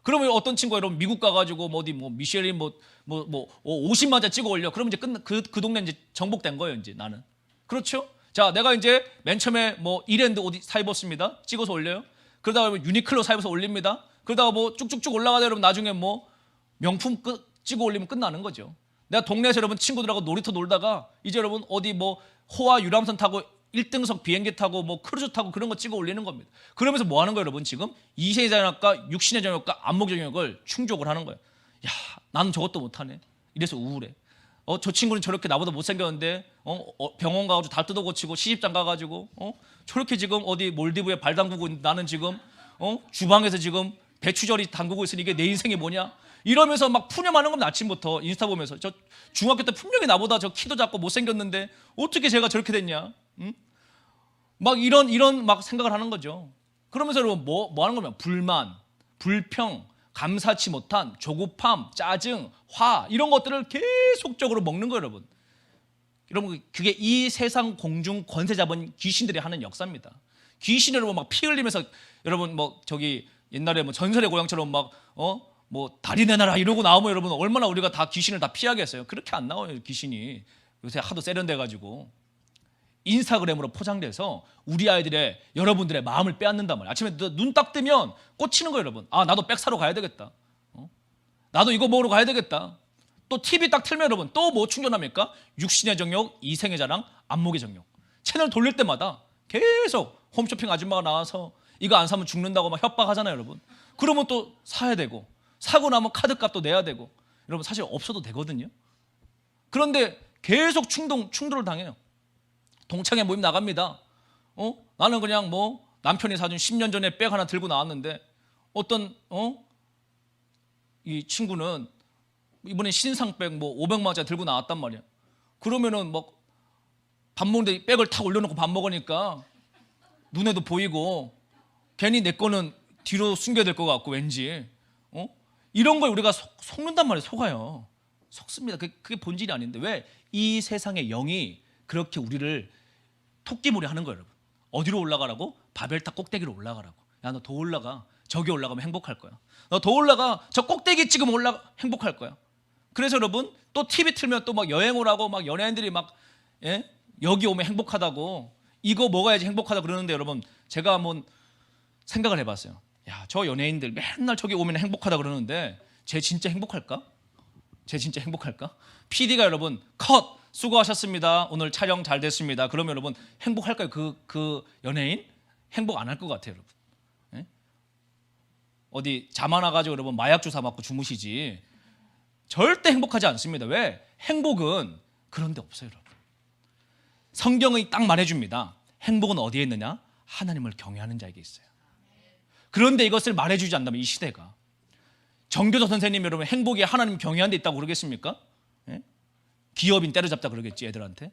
그러면 어떤 친구가 여러분 미국 가가지고 뭐 어디 뭐 미쉐린 50만 원짜리 찍어 올려. 그러면 이제 그 동네 이제 정복된 거예요. 이제 나는. 그렇죠? 자, 내가 이제 맨 처음에 뭐 이랜드 옷 사 입었습니다. 찍어서 올려요. 그러다가 유니클로 사 입어서 올립니다. 그러다가 뭐 쭉쭉쭉 올라가다 여러분 나중에 뭐 명품 찍어 올리면 끝나는 거죠. 내가 동네에서 여러분 친구들하고 놀이터 놀다가 이제 여러분 어디 뭐 호화 유람선 타고 1등석 비행기 타고 뭐 크루즈 타고 그런 거 찍어 올리는 겁니다. 그러면서 뭐 하는 거예요, 여러분? 지금 이세의 자욕과 육신의 정욕과 안목의 정욕을 충족을 하는 거예요. 야, 나는 저것도 못하네. 이래서 우울해. 저 친구는 저렇게 나보다 못생겼는데 병원 가가지고 다 뜯어 고치고 시집장 가가지고 저렇게 지금 어디 몰디브에 발 담그고 나는 지금 주방에서 지금 배추절이 담그고 있으니 이게 내 인생이 뭐냐? 이러면서 막 푸념하는 겁니다. 아침부터 인스타 보면서. 저 중학교 때 분명히 나보다 저 키도 작고 못생겼는데 어떻게 제가 저렇게 됐냐? 응? 막 이런 막 생각을 하는 거죠. 그러면서 여러분 뭐 하는 거면 불만, 불평, 감사치 못한 조급함, 짜증, 화 이런 것들을 계속적으로 먹는 거예요, 여러분. 여러분 그게 이 세상 공중 권세 잡은 귀신들이 하는 역사입니다. 귀신이 여러분 막 피 흘리면서 여러분 뭐 저기 옛날에 뭐 전설의 고향처럼 막 뭐 다리 내놔라 이러고 나오면 여러분 얼마나 우리가 다 귀신을 다 피하겠어요. 그렇게 안 나와요, 귀신이. 요새 하도 세련돼가지고 인스타그램으로 포장돼서 우리 아이들의 여러분들의 마음을 빼앗는단 말이에요. 아침에 눈 딱 뜨면 꽂히는 거예요, 여러분. 아, 나도 백 사러 가야 되겠다. 나도 이거 먹으러 가야 되겠다. 또 TV 딱 틀면 여러분 또 뭐 충전합니까? 육신의 정욕, 이생의 자랑, 안목의 정욕. 채널 돌릴 때마다 계속 홈쇼핑 아줌마가 나와서 이거 안 사면 죽는다고 막 협박하잖아요, 여러분. 그러면 또 사야 되고 사고 나면 카드값도 내야 되고 여러분 사실 없어도 되거든요. 그런데 계속 충돌을 당해요. 동창회 모임 나갑니다. 나는 그냥 뭐 남편이 사준 10년 전에 백 하나 들고 나왔는데 어떤 이 친구는 이번에 신상백 뭐 500만 원짜리 들고 나왔단 말이야. 그러면은 뭐 밥 먹는데 백을 탁 올려놓고 밥 먹으니까 눈에도 보이고 괜히 내 거는 뒤로 숨겨야 될 것 같고 왠지 이런 걸 우리가 속는단 말이에요. 속아요. 속습니다. 그게 본질이 아닌데 왜 이 세상의 영이 그렇게 우리를 토끼몰이 하는 거예요, 여러분. 어디로 올라가라고? 바벨탑 꼭대기로 올라가라고. 야, 너 더 올라가. 저기 올라가면 행복할 거야. 너 더 올라가. 저 꼭대기 찍으면 행복할 거야. 그래서 여러분 또 TV 틀면 또 막 여행 오라고 막 연예인들이 막 여기 오면 행복하다고 이거 먹어야지 행복하다 그러는데 여러분 제가 한번 생각을 해봤어요. 야, 저 연예인들 맨날 저기 오면 행복하다 그러는데 쟤 진짜 행복할까? 쟤 진짜 행복할까? PD가 여러분 컷! 수고하셨습니다. 오늘 촬영 잘 됐습니다. 그러면 여러분 행복할까요? 그 연예인? 행복 안 할 것 같아요, 여러분. 예? 어디 자만와가지고 여러분 마약 주사 맞고 주무시지 절대 행복하지 않습니다. 왜? 행복은 그런 데 없어요, 여러분. 성경이 딱 말해줍니다. 행복은 어디에 있느냐? 하나님을 경외하는 자에게 있어요. 그런데 이것을 말해주지 않는다면 이 시대가 정교조 선생님 여러분 행복이 하나님 경외하는 데 있다고 그러겠습니까? 예? 기업인 때려잡자 그러겠지 애들한테.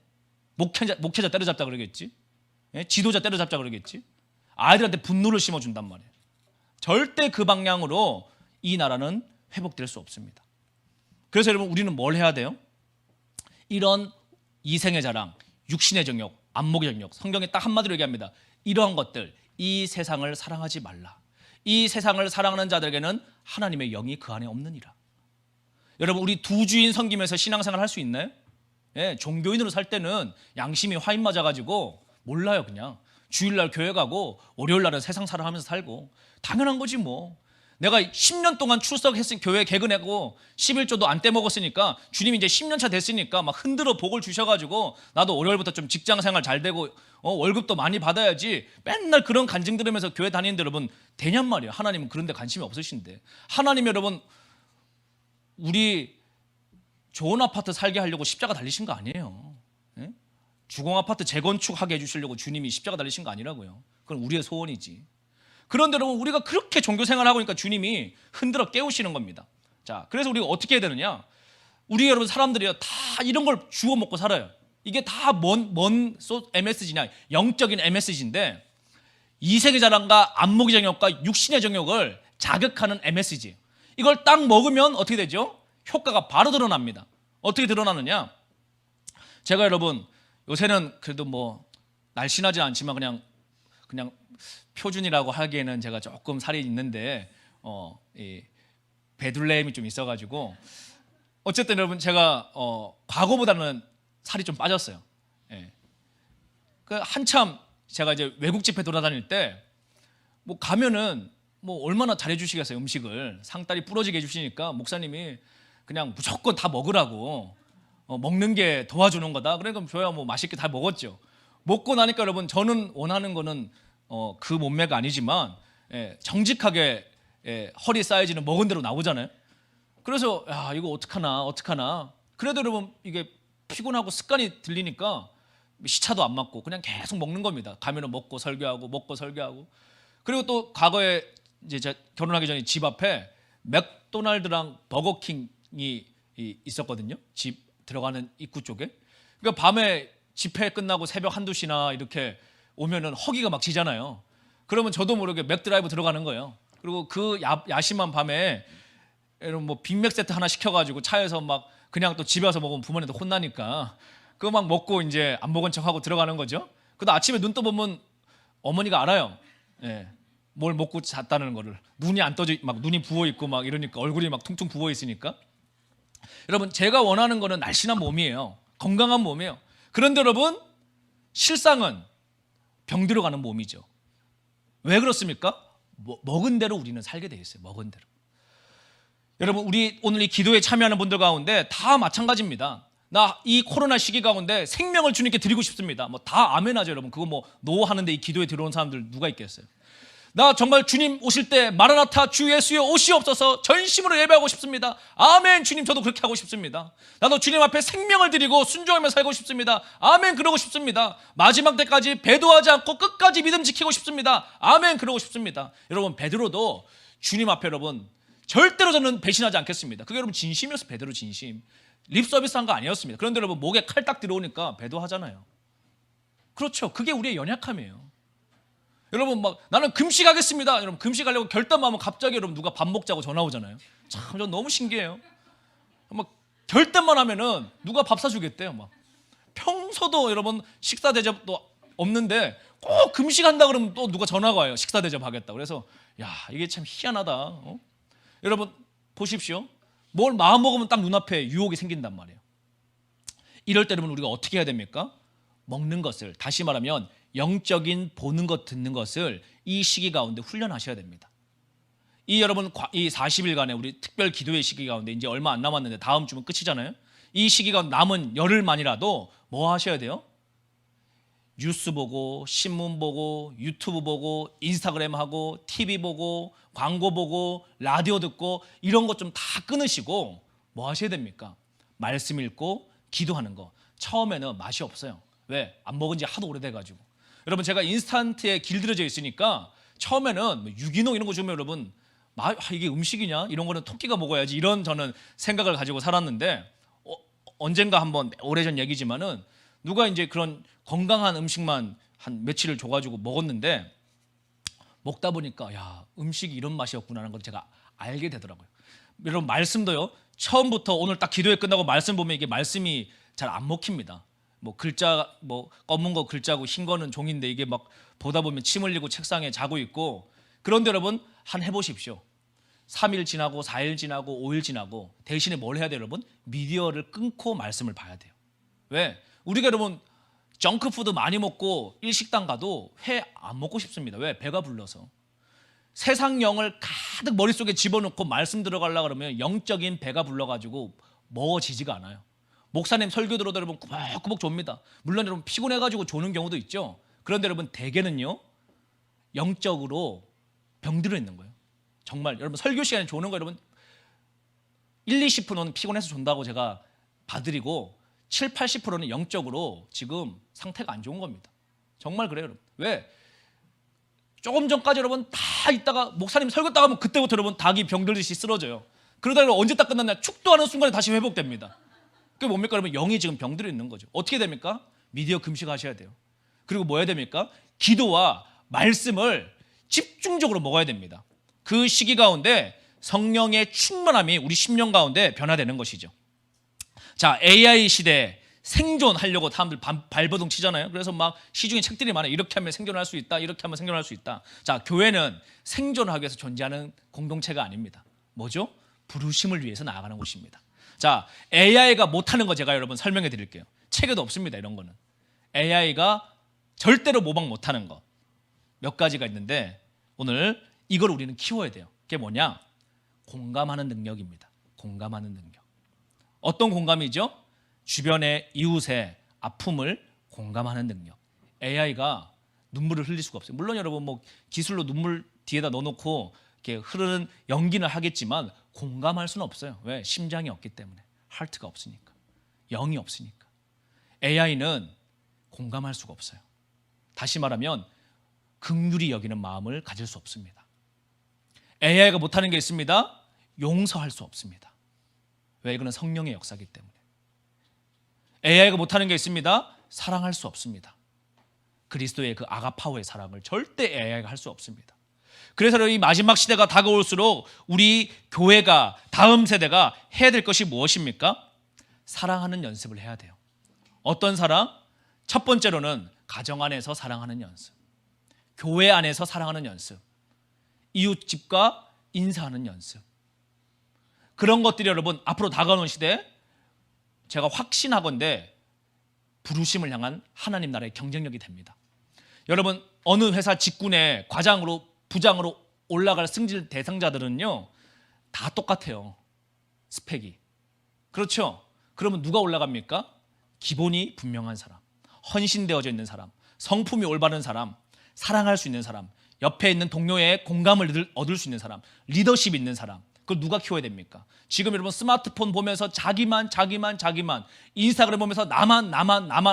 목회자 때려잡자 그러겠지. 예? 지도자 때려잡자 그러겠지. 아이들한테 분노를 심어준단 말이에요. 절대 그 방향으로 이 나라는 회복될 수 없습니다. 그래서 여러분 우리는 뭘 해야 돼요? 이런 이생의 자랑, 육신의 정욕, 안목의 정욕, 성경에 딱 한마디로 얘기합니다. 이러한 것들, 이 세상을 사랑하지 말라. 이 세상을 사랑하는 자들에게는 하나님의 영이 그 안에 없느니라. 여러분 우리 두 주인 섬기면서 신앙생활 할 수 있나요? 예, 종교인으로 살 때는 양심이 화인 맞아가지고 몰라요. 그냥 주일날 교회 가고 월요일날은 세상 살아가면서 살고 당연한 거지 뭐. 내가 10년 동안 출석했으니 교회 개근하고 11조도 안 떼먹었으니까 주님이 이제 10년 차 됐으니까 막 흔들어 복을 주셔가지고 나도 월요일부터 좀 직장생활 잘 되고 월급도 많이 받아야지 맨날 그런 간증 들으면서 교회 다니는데 여러분 되냔 말이에요. 하나님은 그런 데 관심이 없으신데. 하나님 여러분 우리 좋은 아파트 살게 하려고 십자가 달리신 거 아니에요. 예? 주공아파트 재건축하게 해주시려고 주님이 십자가 달리신 거 아니라고요. 그건 우리의 소원이지. 그런데 여러분 우리가 그렇게 종교생활을 하고 있으니까 주님이 흔들어 깨우시는 겁니다. 자, 그래서 우리가 어떻게 해야 되느냐? 우리 여러분 사람들이요 다 이런 걸 주워 먹고 살아요. 이게 다 뭔 MSG냐? 영적인 MSG인데 이색의 자랑과 안목의 정욕과 육신의 정욕을 자극하는 MSG. 이걸 딱 먹으면 어떻게 되죠? 효과가 바로 드러납니다. 어떻게 드러나느냐? 제가 여러분 요새는 그래도 뭐 날씬하지 않지만 그냥 표준이라고 하기에는 제가 조금 살이 있는데 이 배둘레임이 좀 있어가지고 어쨌든 여러분 제가 과거보다는 살이 좀 빠졌어요. 예. 그 한참 제가 이제 외국 집회 돌아다닐 때 뭐 가면은 뭐 얼마나 잘해주시겠어요. 음식을 상다리 부러지게 해주시니까 목사님이 그냥 무조건 다 먹으라고 먹는 게 도와주는 거다. 그러니까 저야 뭐 맛있게 다 먹었죠. 먹고 나니까 여러분 저는 원하는 거는 그 몸매가 아니지만 정직하게 허리 사이즈는 먹은 대로 나오잖아요. 그래서 야 이거 어떡하나 그래도 여러분 이게 피곤하고 습관이 들리니까 시차도 안 맞고 그냥 계속 먹는 겁니다. 가면은 먹고 설교하고 그리고 또 과거에 이제 제가 결혼하기 전에 집 앞에 맥도날드랑 버거킹이 있었거든요. 집 들어가는 입구 쪽에. 그러니까 밤에 집회 끝나고 새벽 1~2시나 이렇게 오면은 허기가 막 지잖아요. 그러면 저도 모르게 맥드라이브 들어가는 거예요. 그리고 그 야심한 밤에 이런 뭐 빅맥 세트 하나 시켜가지고 차에서 막 그냥 또 집에 와서 먹으면 부모님한테 혼나니까 그거 막 먹고 이제 안 먹은 척하고 들어가는 거죠. 그래도 아침에 눈 떠보면 어머니가 알아요. 예. 뭘 먹고 잤다는 거를. 눈이 안 떠져 막 눈이 부어 있고 막 이러니까 얼굴이 막 퉁퉁 부어 있으니까. 여러분 제가 원하는 거는 날씬한 몸이에요. 건강한 몸이에요. 그런데 여러분 실상은 병 들어가는 몸이죠. 왜 그렇습니까? 먹은 대로 우리는 살게 돼 있어요. 먹은 대로. 여러분 우리 오늘 이 기도에 참여하는 분들 가운데 다 마찬가지입니다. 나 이 코로나 시기 가운데 생명을 주님께 드리고 싶습니다. 뭐 다 아멘하죠 여러분. 그거 뭐 노하는데 이 기도에 들어온 사람들 누가 있겠어요? 나 정말 주님 오실 때 마라나타 주 예수여 오시옵소서 전심으로 예배하고 싶습니다. 아멘. 주님 저도 그렇게 하고 싶습니다. 나도 주님 앞에 생명을 드리고 순종하며 살고 싶습니다. 아멘. 그러고 싶습니다. 마지막 때까지 배도하지 않고 끝까지 믿음 지키고 싶습니다. 아멘. 그러고 싶습니다. 여러분 베드로도 주님 앞에 여러분 절대로 저는 배신하지 않겠습니다. 그게 여러분 진심이었어. 베드로 진심. 립서비스한 거 아니었습니다. 그런데 여러분 목에 칼 딱 들어오니까 배도하잖아요. 그렇죠. 그게 우리의 연약함이에요. 여러분 막 나는 금식하겠습니다. 여러분 금식하려고 결단하면 갑자기 여러분 누가 밥 먹자고 전화 오잖아요. 참 전 너무 신기해요. 막 결단만 하면은 누가 밥 사주겠대요. 막 평소도 여러분 식사 대접도 없는데 꼭 금식한다 그러면 또 누가 전화가 와요. 식사 대접하겠다. 그래서 야 이게 참 희한하다. 여러분 보십시오. 뭘 마음 먹으면 딱 눈앞에 유혹이 생긴단 말이에요. 이럴 때 여러분 우리가 어떻게 해야 됩니까? 먹는 것을 다시 말하면 영적인 보는 것 듣는 것을 이 시기 가운데 훈련하셔야 됩니다. 이 여러분 이 40일간의 우리 특별 기도의 시기 가운데 이제 얼마 안 남았는데 다음 주면 끝이잖아요. 이 시기가 남은 열흘만이라도 뭐 하셔야 돼요? 뉴스 보고 신문 보고 유튜브 보고 인스타그램 하고 TV 보고 광고 보고 라디오 듣고 이런 것 좀 다 끊으시고 뭐 하셔야 됩니까? 말씀 읽고 기도하는 거. 처음에는 맛이 없어요. 왜? 안 먹은 지 하도 오래돼가지고. 여러분 제가 인스턴트에 길들여져 있으니까 처음에는 뭐 유기농 이런 거 주면 여러분 이게 음식이냐? 이런 거는 토끼가 먹어야지 이런 저는 생각을 가지고 살았는데 언젠가 한번 오래전 얘기지만은 누가 이제 그런 건강한 음식만 한 며칠을 줘가지고 먹었는데 먹다 보니까 야 음식이 이런 맛이었구나라는 걸 제가 알게 되더라고요. 여러분 말씀도요. 처음부터 오늘 딱 기도회 끝나고 말씀 보면 이게 말씀이 잘 안 먹힙니다. 뭐 글자 뭐 검은 거 글자고 흰 거는 종인데 이게 막 보다 보면 침 흘리고 책상에 자고 있고 그런데 여러분 한 해보십시오. 3일 지나고 4일 지나고 5일 지나고 대신에 뭘 해야 돼요 여러분? 미디어를 끊고 말씀을 봐야 돼요. 왜? 우리가 여러분 정크푸드 많이 먹고 일식당 가도 회 안 먹고 싶습니다. 왜? 배가 불러서. 세상 영을 가득 머릿속에 집어넣고 말씀 들어가려고 그러면 영적인 배가 불러가지고 먹어지지가 않아요. 목사님 설교 들어도 여러분 꾸벅꾸벅 좁니다. 물론 여러분 피곤해가지고 조는 경우도 있죠. 그런데 여러분 대개는요 영적으로 병들어 있는 거예요. 정말 여러분 설교 시간에 조는 거 여러분 1~20%는 피곤해서 존다고 제가 봐드리고 70~80%는 영적으로 지금 상태가 안 좋은 겁니다. 정말 그래요 여러분. 왜? 조금 전까지 여러분 다 있다가 목사님 설교 따가면 그때부터 여러분 닭이 병들듯이 쓰러져요. 그러다가 언제 딱 끝났냐? 축도하는 순간에 다시 회복됩니다. 그게 뭡니까? 여러분, 영이 지금 병들어 있는 거죠. 어떻게 됩니까? 미디어 금식하셔야 돼요. 그리고 뭐 해야 됩니까? 기도와 말씀을 집중적으로 먹어야 됩니다. 그 시기 가운데 성령의 충만함이 우리 심령 가운데 변화되는 것이죠. 자, AI 시대에 생존하려고 사람들 발버둥 치잖아요. 그래서 막 시중에 책들이 많아요. 이렇게 하면 생존할 수 있다. 이렇게 하면 생존할 수 있다. 자, 교회는 생존하기 위해서 존재하는 공동체가 아닙니다. 뭐죠? 부르심을 위해서 나아가는 곳입니다. 자, AI가 못하는 거 제가 여러분 설명해 드릴게요. 책에도 없습니다. 이런 거는. AI가 절대로 모방 못하는 거 몇 가지가 있는데 오늘 이걸 우리는 키워야 돼요. 그게 뭐냐? 공감하는 능력입니다. 공감하는 능력. 어떤 공감이죠? 주변의 이웃의 아픔을 공감하는 능력. AI가 눈물을 흘릴 수가 없어요. 물론 여러분 뭐 기술로 눈물 뒤에다 넣어놓고 이렇게 흐르는 연기는 하겠지만 공감할 수는 없어요. 왜? 심장이 없기 때문에. 하트가 없으니까. 영이 없으니까. AI는 공감할 수가 없어요. 다시 말하면 긍휼히 여기는 마음을 가질 수 없습니다. AI가 못하는 게 있습니다. 용서할 수 없습니다. 왜? 이거는 성령의 역사이기 때문에. AI가 못하는 게 있습니다. 사랑할 수 없습니다. 그리스도의 그 아가파오의 사랑을 절대 AI가 할 수 없습니다. 그래서 이 마지막 시대가 다가올수록 우리 교회가 다음 세대가 해야 될 것이 무엇입니까? 사랑하는 연습을 해야 돼요. 어떤 사랑? 첫 번째로는 가정 안에서 사랑하는 연습, 교회 안에서 사랑하는 연습, 이웃집과 인사하는 연습. 그런 것들이 여러분 앞으로 다가오는 시대에 제가 확신하건대 부르심을 향한 하나님 나라의 경쟁력이 됩니다. 여러분 어느 회사 직군에 과장으로 부장으로 올라갈 승진 대상자들은요 다 똑같아요. 스펙이. 그렇죠? 그러면 누가 올라갑니까? 기본이 분명한 사람, 헌신되어져 있는 사람, 성품이 올바른 사람, 사랑할 수 있는 사람, 옆에 있는 동료의 공감을 얻을 수 있는 사람, 리더십 있는 사람. 그걸 누가 키워야 됩니까? 지금 여러분 스마트폰 보면서 자기만 인스타그램 보면서 나만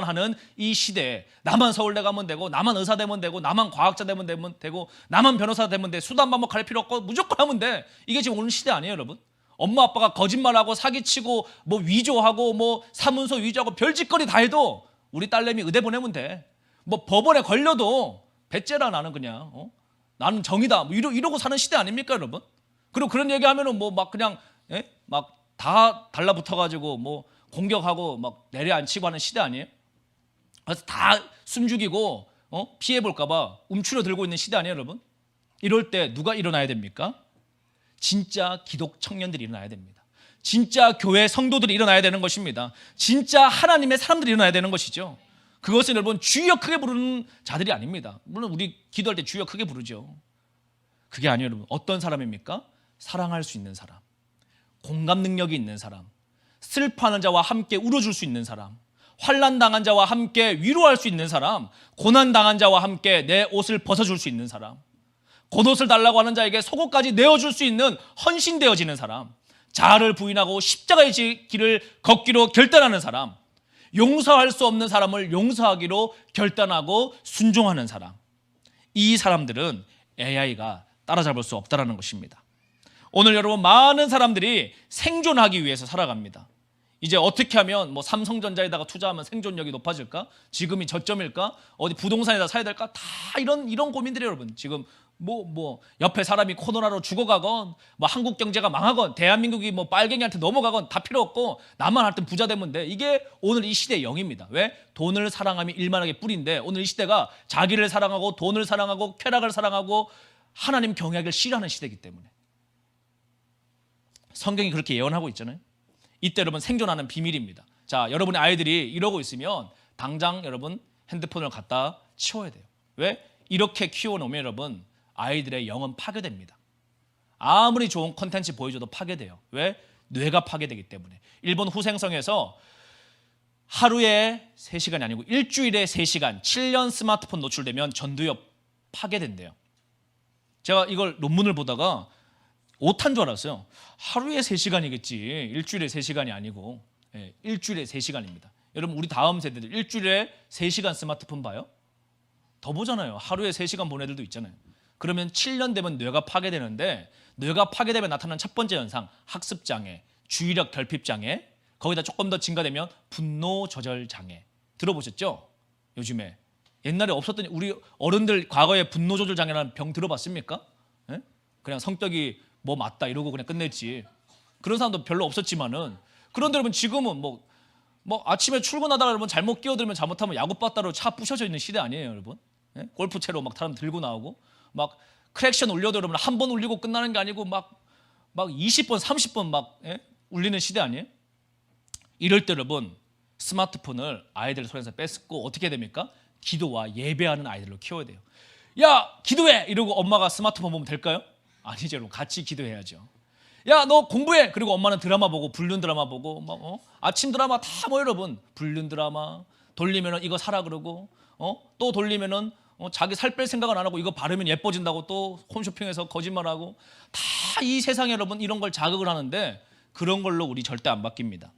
하는 이 시대에 나만 서울대 가면 되고 나만 의사 되면 되고 나만 과학자 되면 되고 나만 변호사 되면 돼. 수단 방법 가릴 필요 없고 무조건 하면 돼. 이게 지금 오늘 시대 아니에요 여러분? 엄마 아빠가 거짓말하고 사기치고 뭐 위조하고 뭐 사문서 위조하고 별짓거리 다 해도 우리 딸내미 의대 보내면 돼. 뭐 법원에 걸려도 배째라 나는 그냥 나는 정의다 뭐 이러고 사는 시대 아닙니까 여러분? 그리고 그런 얘기하면은 뭐 막 그냥 막 다 달라붙어가지고 뭐 공격하고 막 내려앉히고 하는 시대 아니에요? 그래서 다 숨죽이고 피해볼까봐 움츠려 들고 있는 시대 아니에요 여러분? 이럴 때 누가 일어나야 됩니까? 진짜 기독 청년들이 일어나야 됩니다. 진짜 교회 성도들이 일어나야 되는 것입니다. 진짜 하나님의 사람들이 일어나야 되는 것이죠. 그것은 여러분 주여 크게 부르는 자들이 아닙니다. 물론 우리 기도할 때 주여 크게 부르죠. 그게 아니에요 여러분. 어떤 사람입니까? 사랑할 수 있는 사람, 공감 능력이 있는 사람, 슬퍼하는 자와 함께 울어줄 수 있는 사람, 환난 당한 자와 함께 위로할 수 있는 사람, 고난 당한 자와 함께 내 옷을 벗어줄 수 있는 사람, 겉옷을 달라고 하는 자에게 속옷까지 내어줄 수 있는 헌신되어지는 사람, 자아를 부인하고 십자가의 길을 걷기로 결단하는 사람, 용서할 수 없는 사람을 용서하기로 결단하고 순종하는 사람. 이 사람들은 AI가 따라잡을 수 없다는 것입니다. 오늘 여러분 많은 사람들이 생존하기 위해서 살아갑니다. 이제 어떻게 하면 뭐 삼성전자에다가 투자하면 생존력이 높아질까? 지금이 저점일까? 어디 부동산에다 사야 될까? 다 이런 고민들이 여러분 지금 뭐 옆에 사람이 코로나로 죽어가건 뭐 한국 경제가 망하건 대한민국이 뭐 빨갱이한테 넘어가건 다 필요 없고 나만 하여튼 부자 되면 돼. 이게 오늘 이 시대의 영입니다. 왜? 돈을 사랑함이 일만하게 뿌리인데 오늘 이 시대가 자기를 사랑하고 돈을 사랑하고 쾌락을 사랑하고 하나님 경외하기를 싫어하는 시대이기 때문에 성경이 그렇게 예언하고 있잖아요. 이때 여러분 생존하는 비밀입니다. 자, 여러분의 아이들이 이러고 있으면 당장 여러분 핸드폰을 갖다 치워야 돼요. 왜? 이렇게 키워놓으면 여러분 아이들의 영은 파괴됩니다. 아무리 좋은 콘텐츠 보여줘도 파괴돼요. 왜? 뇌가 파괴되기 때문에. 일본 후생성에서 하루에 3시간이 아니고 일주일에 3시간 7년 스마트폰 노출되면 전두엽 파괴된대요. 제가 이걸 논문을 보다가 오탄 줄 알았어요. 하루에 3시간이겠지. 일주일에 3시간이 아니고. 일주일에 3시간입니다. 여러분 우리 다음 세대들 일주일에 3시간 스마트폰 봐요? 더 보잖아요. 하루에 3시간 본 애들도 있잖아요. 그러면 7년 되면 뇌가 파괴되는데 뇌가 파괴되면 나타나는 첫 번째 현상, 학습장애, 주의력 결핍장애, 거기다 조금 더 증가되면 분노 조절 장애. 들어보셨죠? 요즘에. 옛날에 없었던, 우리 어른들 과거에 분노 조절 장애라는 병 들어봤습니까? 예? 그냥 성격이 뭐 맞다 이러고 그냥 끝냈지. 그런 사람도 별로 없었지만은, 그런데 여러분 지금은 뭐 아침에 출근하다가 여러분 잘못 끼어들면 잘못하면 야구바따로 차 부셔져 있는 시대 아니에요, 여러분? 예? 골프채로 막 사람 들고 나오고 막 크랙션 울려도 여러분 한 번 울리고 끝나는 게 아니고 막 20번, 30번 막 울리는 시대 아니에요? 이럴 때 여러분 스마트폰을 아이들 손에서 뺏고 어떻게 해야 됩니까? 기도와 예배하는 아이들로 키워야 돼요. 야, 기도해! 이러고 엄마가 스마트폰 보면 될까요? 아니죠, 여러분. 같이 기도해야죠. 야, 너 공부해! 그리고 엄마는 드라마 보고, 불륜 드라마 보고, 아침 드라마 다 뭐 여러분. 불륜 드라마 돌리면은 이거 사라 그러고, 또 돌리면은 자기 살 뺄 생각은 안 하고 이거 바르면 예뻐진다고 또 홈쇼핑에서 거짓말하고, 다 이 세상에 여러분 이런 걸 자극을 하는데 그런 걸로 우리 절대 안 바뀝니다.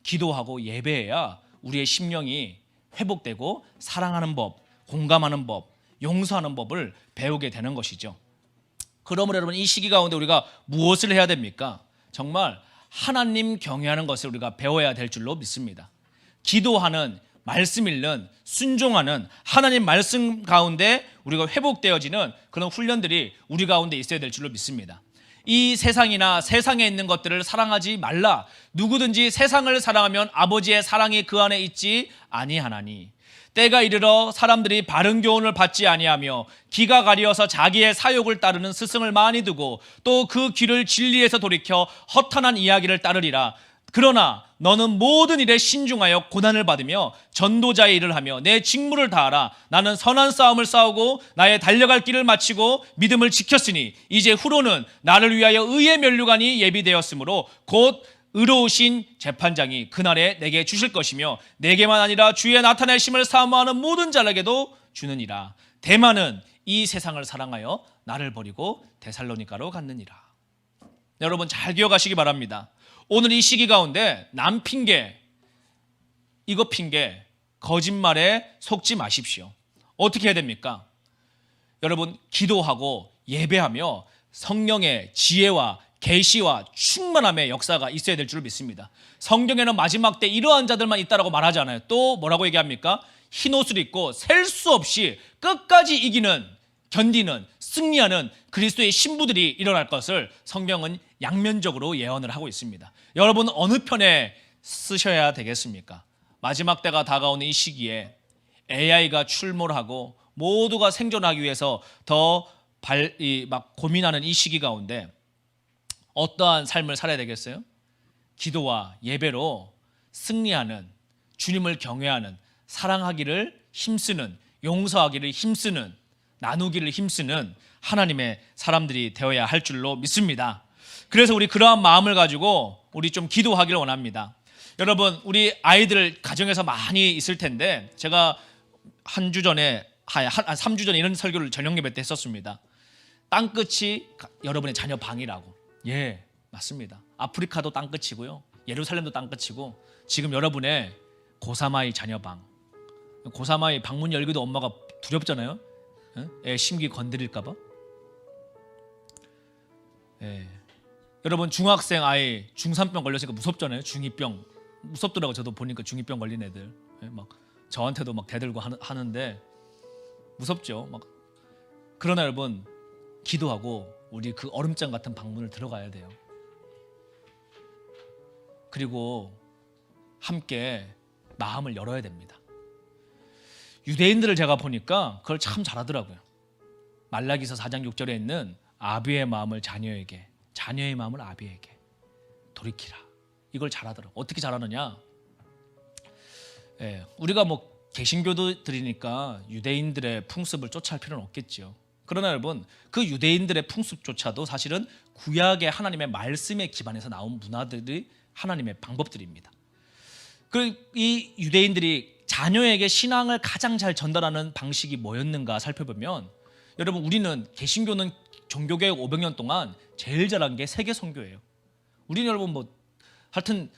기도하고 예배해야 우리의 심령이 회복되고 사랑하는 법, 공감하는 법, 용서하는 법을 배우게 되는 것이죠. 그러므로 여러분 이 시기 가운데 우리가 무엇을 해야 됩니까? 정말 하나님 경외하는 것을 우리가 배워야 될 줄로 믿습니다. 기도하는, 말씀 읽는, 순종하는 하나님 말씀 가운데 우리가 회복되어지는 그런 훈련들이 우리 가운데 있어야 될 줄로 믿습니다. 이 세상이나 세상에 있는 것들을 사랑하지 말라. 누구든지 세상을 사랑하면 아버지의 사랑이 그 안에 있지 아니하나니. 때가 이르러 사람들이 바른 교훈을 받지 아니하며 기가 가리어서 자기의 사욕을 따르는 스승을 많이 두고 또 그 귀를 진리에서 돌이켜 허탄한 이야기를 따르리라. 그러나 너는 모든 일에 신중하여 고난을 받으며 전도자의 일을 하며 내 직무를 다하라. 나는 선한 싸움을 싸우고 나의 달려갈 길을 마치고 믿음을 지켰으니 이제 후로는 나를 위하여 의의 면류관이 예비되었으므로 곧 의로우신 재판장이 그날에 내게 주실 것이며 내게만 아니라 주의 나타내심을 사모하는 모든 자에게도 주느니라. 대만은 이 세상을 사랑하여 나를 버리고 데살로니가로 갔느니라. 여러분 잘 기억하시기 바랍니다. 오늘 이 시기 가운데 남 핑계, 이거 핑계, 거짓말에 속지 마십시오. 어떻게 해야 됩니까? 여러분 기도하고 예배하며 성령의 지혜와 계시와 충만함의 역사가 있어야 될 줄 믿습니다. 성경에는 마지막 때 이러한 자들만 있다라고 말하지 않아요. 또 뭐라고 얘기합니까? 흰 옷을 입고 셀 수 없이 끝까지 이기는, 견디는, 승리하는 그리스도의 신부들이 일어날 것을 성경은 양면적으로 예언을 하고 있습니다. 여러분 어느 편에 쓰셔야 되겠습니까? 마지막 때가 다가오는 이 시기에 AI가 출몰하고 모두가 생존하기 위해서 더 고민하는 이 시기 가운데 어떠한 삶을 살아야 되겠어요? 기도와 예배로 승리하는, 주님을 경외하는, 사랑하기를 힘쓰는, 용서하기를 힘쓰는, 나누기를 힘쓰는 하나님의 사람들이 되어야 할 줄로 믿습니다. 그래서 우리 그러한 마음을 가지고 우리 좀 기도하기를 원합니다. 여러분 우리 아이들 가정에서 많이 있을 텐데 제가 한 3주 전에 이런 설교를 저녁 예배 때 했었습니다. 땅끝이 여러분의 자녀 방이라고. 예, 맞습니다. 아프리카도 땅끝이고요. 예루살렘도 땅끝이고 지금 여러분의 고사마이 자녀방. 고사마이 방문 열기도 엄마가 두렵잖아요. 애 심기 건드릴까 봐. 예. 여러분 중학생 아이 중삼병 걸렸으니까 무섭잖아요. 중2병. 무섭더라고 저도 보니까 중2병 걸린 애들. 예, 막 저한테도 막 대들고 하는데 무섭죠. 막 그러나 여러분 기도하고 우리 그 얼음장 같은 방문을 들어가야 돼요. 그리고 함께 마음을 열어야 됩니다. 유대인들을 제가 보니까 그걸 참 잘하더라고요. 말라기서 4장 6절에 있는 아비의 마음을 자녀에게, 자녀의 마음을 아비에게 돌이키라. 이걸 잘하더라고요. 어떻게 잘하느냐? 예, 우리가 뭐 개신교들이니까 유대인들의 풍습을 쫓아할 필요는 없겠죠. 그러나 여러분 그 유대인들의 풍습조차도 사실은 구약의 하나님의 말씀에 기반해서 나온 문화들이 하나님의 방법들입니다. 이 유대인들이 자녀에게 신앙을 가장 잘 전달하는 방식이 뭐였는가 살펴보면 여러분 우리는 개신교는 종교개혁 500년 동안 제일 잘한 게 세계 선교예요. 우리는 여러분 뭐 하여튼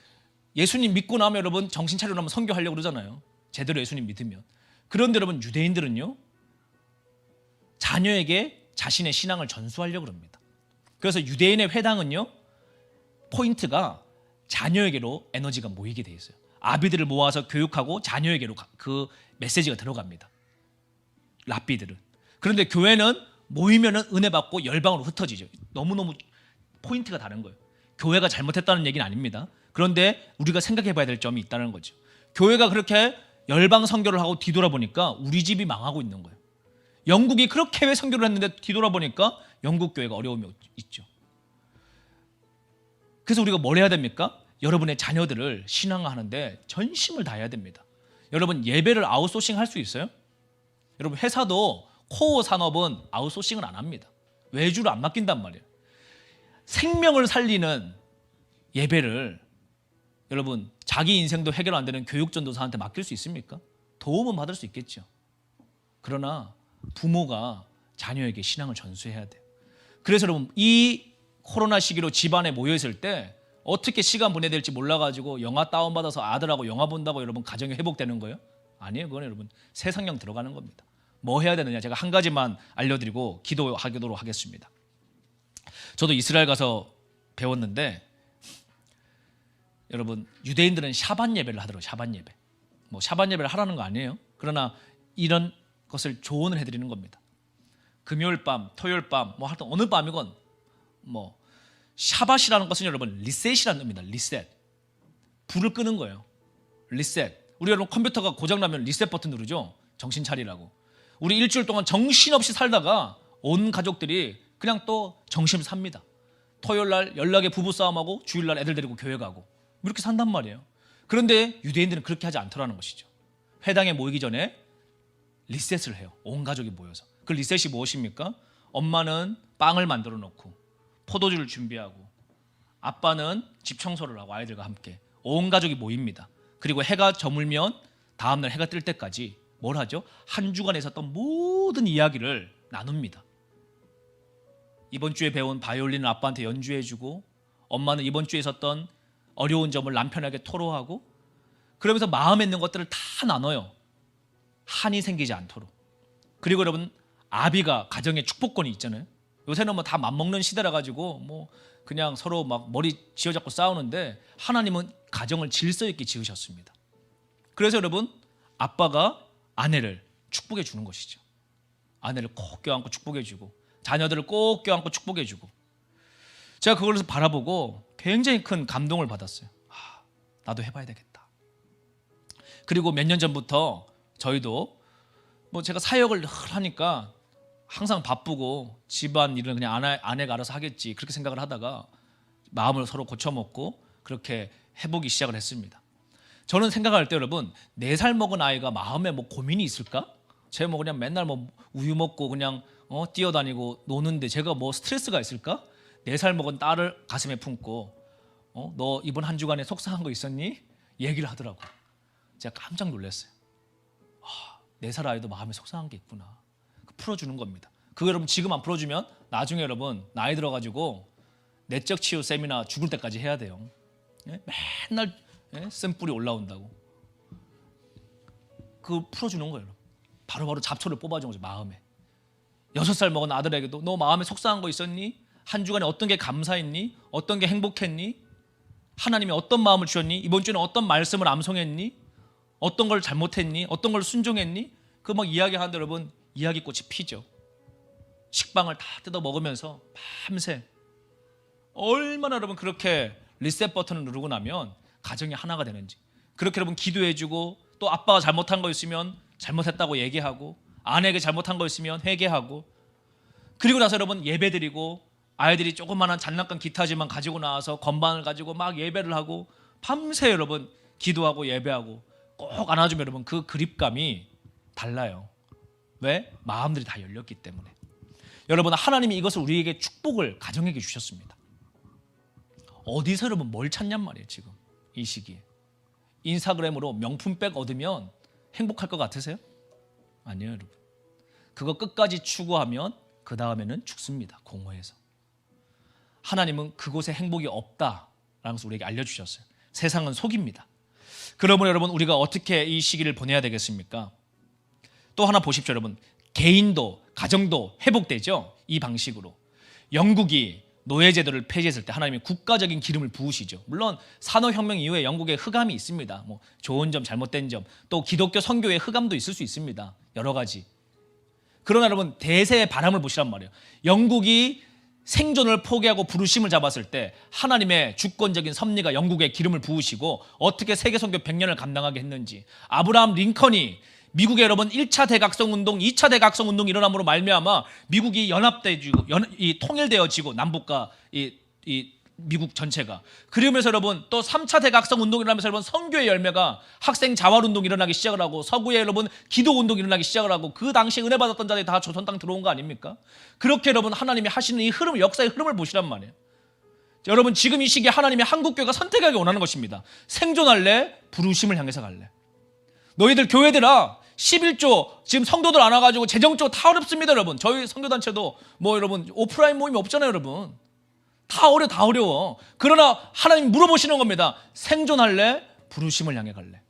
예수님 믿고 나면 여러분 정신 차리고 나면 선교하려고 그러잖아요. 제대로 예수님 믿으면. 그런데 여러분 유대인들은요 자녀에게 자신의 신앙을 전수하려고 합니다. 그래서 유대인의 회당은요, 포인트가 자녀에게로 에너지가 모이게 돼 있어요. 아비들을 모아서 교육하고 자녀에게로 그 메시지가 들어갑니다. 랍비들은. 그런데 교회는 모이면은 은혜 받고 열방으로 흩어지죠. 너무너무 포인트가 다른 거예요. 교회가 잘못했다는 얘기는 아닙니다. 그런데 우리가 생각해 봐야 될 점이 있다는 거죠. 교회가 그렇게 열방 선교를 하고 뒤돌아보니까 우리 집이 망하고 있는 거예요. 영국이 그렇게 해외 선교를 했는데 뒤돌아보니까 영국 교회가 어려움이 있죠. 그래서 우리가 뭘 해야 됩니까? 여러분의 자녀들을 신앙화하는데 전심을 다해야 됩니다. 여러분, 예배를 아웃소싱 할 수 있어요? 여러분, 회사도 코어 산업은 아웃소싱을 안 합니다. 외주를 안 맡긴단 말이에요. 생명을 살리는 예배를 여러분, 자기 인생도 해결 안 되는 교육전도사한테 맡길 수 있습니까? 도움은 받을 수 있겠죠. 그러나 부모가 자녀에게 신앙을 전수해야 돼요. 그래서 여러분, 이 코로나 시기로 집안에 모여있을 때 어떻게 시간 보내야 될지 몰라가지고 영화 다운받아서 아들하고 영화 본다고 여러분 가정이 회복되는 거예요? 아니에요. 그건 여러분 세상형 들어가는 겁니다. 뭐 해야 되느냐, 제가 한 가지만 알려드리고 기도하도록 하겠습니다. 저도 이스라엘 가서 배웠는데 여러분, 유대인들은 샤반 예배를 하더라고요. 샤반 예배. 뭐 샤반 예배를 하라는 거 아니에요. 그러나 이런 것을 조언을 해드리는 겁니다. 금요일 밤, 토요일 밤, 뭐 하여튼 어느 밤이건 뭐 샤밧이라는 것은 여러분 리셋이라는 의미입니다. 리셋. 불을 끄는 거예요. 리셋. 우리 여러분 컴퓨터가 고장나면 리셋 버튼 누르죠. 정신 차리라고. 우리 일주일 동안 정신없이 살다가 온 가족들이 그냥 또 정신을 삽니다. 토요일 날 연락에 부부싸움하고 주일날 애들 데리고 교회 가고 이렇게 산단 말이에요. 그런데 유대인들은 그렇게 하지 않더라는 것이죠. 회당에 모이기 전에 리셋을 해요. 온 가족이 모여서. 그 리셋이 무엇입니까? 엄마는 빵을 만들어 놓고 포도주를 준비하고 아빠는 집 청소를 하고 아이들과 함께 온 가족이 모입니다. 그리고 해가 저물면 다음날 해가 뜰 때까지 뭘 하죠? 한 주간에 있었던 모든 이야기를 나눕니다. 이번 주에 배운 바이올린을 아빠한테 연주해주고 엄마는 이번 주에 있었던 어려운 점을 남편에게 토로하고 그러면서 마음에 있는 것들을 다 나눠요. 한이 생기지 않도록. 그리고 여러분, 아비가 가정의 축복권이 있잖아요. 요새는 뭐 다 맘먹는 시대라 가지고 뭐 그냥 서로 막 머리 쥐어잡고 싸우는데 하나님은 가정을 질서 있게 지으셨습니다. 그래서 여러분, 아빠가 아내를 축복해 주는 것이죠. 아내를 꼭 껴안고 축복해 주고 자녀들을 꼭 껴안고 축복해 주고 제가 그걸 바라보고 굉장히 큰 감동을 받았어요. 나도 해봐야 되겠다. 그리고 몇 년 전부터 저희도 뭐 제가 사역을 늘 하니까 항상 바쁘고 집안 일은 그냥 아내가 알아서 하겠지 그렇게 생각을 하다가 마음을 서로 고쳐먹고 그렇게 해보기 시작을 했습니다. 저는 생각할 때 여러분, 4살 먹은 아이가 마음에 뭐 고민이 있을까? 제가 뭐 그냥 맨날 뭐 우유 먹고 그냥 뛰어다니고 노는데 제가 뭐 스트레스가 있을까? 4살 먹은 딸을 가슴에 품고 너 이번 한 주간에 속상한 거 있었니? 얘기를 하더라고요. 제가 깜짝 놀랐어요. 4살 아이도 마음에 속상한 게 있구나. 풀어주는 겁니다. 그거 여러분 지금 안 풀어주면 나중에 여러분 나이 들어가지고 내적 치유 세미나 죽을 때까지 해야 돼요. 맨날 쌤뿔이 올라온다고. 그거 풀어주는 거예요. 바로바로 잡초를 뽑아주는 거죠. 마음에. 6살 먹은 아들에게도 너 마음에 속상한 거 있었니? 한 주간에 어떤 게 감사했니? 어떤 게 행복했니? 하나님이 어떤 마음을 주셨니? 이번 주에는 어떤 말씀을 암송했니? 어떤 걸 잘못했니? 어떤 걸 순종했니? 그 막 이야기하는데 여러분 이야기꽃이 피죠. 식빵을 다 뜯어 먹으면서 밤새 얼마나 여러분 그렇게 리셋 버튼을 누르고 나면 가정이 하나가 되는지 그렇게 여러분 기도해주고 또 아빠가 잘못한 거 있으면 잘못했다고 얘기하고 아내에게 잘못한 거 있으면 회개하고 그리고 나서 여러분 예배드리고 아이들이 조그마한 장난감 기타지만 가지고 나와서 건반을 가지고 막 예배를 하고 밤새 여러분 기도하고 예배하고 꼭 안아주면 여러분 그 그립감이 달라요. 왜? 마음들이 다 열렸기 때문에. 여러분, 하나님이 이것을 우리에게 축복을 가정에게 주셨습니다. 어디서 여러분 뭘 찾냔 말이에요. 지금 이 시기에 인스타그램으로 명품백 얻으면 행복할 것 같으세요? 아니에요. 여러분, 그거 끝까지 추구하면 그 다음에는 죽습니다. 공허해서. 하나님은 그곳에 행복이 없다라는 것을 우리에게 알려주셨어요. 세상은 속입니다. 그러면 여러분 우리가 어떻게 이 시기를 보내야 되겠습니까? 또 하나 보십시오. 여러분, 개인도 가정도 회복되죠. 이 방식으로 영국이 노예제도를 폐지했을 때 하나님이 국가적인 기름을 부으시죠. 물론 산업혁명 이후에 영국에 흑암이 있습니다. 뭐 좋은 점, 잘못된 점, 또 기독교 선교의 흑암도 있을 수 있습니다. 여러 가지. 그러나 여러분 대세의 바람을 보시란 말이에요. 영국이 생존을 포기하고 부르심을 잡았을 때 하나님의 주권적인 섭리가 영국에 기름을 부으시고 어떻게 세계 선교 100년을 감당하게 했는지, 아브라함 링컨이 미국의 여러분 1차 대각성 운동, 2차 대각성 운동이 일어남으로 말미암아 미국이 연합되어지고 통일되어지고 남북과 이 미국 전체가, 그러면서 여러분 또 3차 대각성 운동이 일어나면서 여러분 선교의 열매가 학생 자활 운동이 일어나기 시작을 하고 서구에 여러분 기도 운동이 일어나기 시작을 하고 그 당시에 은혜 받았던 자들이 다 조선 땅 들어온 거 아닙니까? 그렇게 여러분 하나님이 하시는 이 흐름, 역사의 흐름을 보시란 말이에요. 여러분 지금 이 시기에 하나님이 한국교회가 선택하기 원하는 것입니다. 생존할래? 부르심을 향해서 갈래? 너희들 교회들아 11조 지금 성도들 안 와가지고 재정적으로 다 어렵습니다 여러분. 저희 선교단체도 뭐 여러분 오프라인 모임이 없잖아요 여러분. 다 어려워. 그러나 하나님 물어보시는 겁니다. 생존할래? 부르심을 향해 갈래?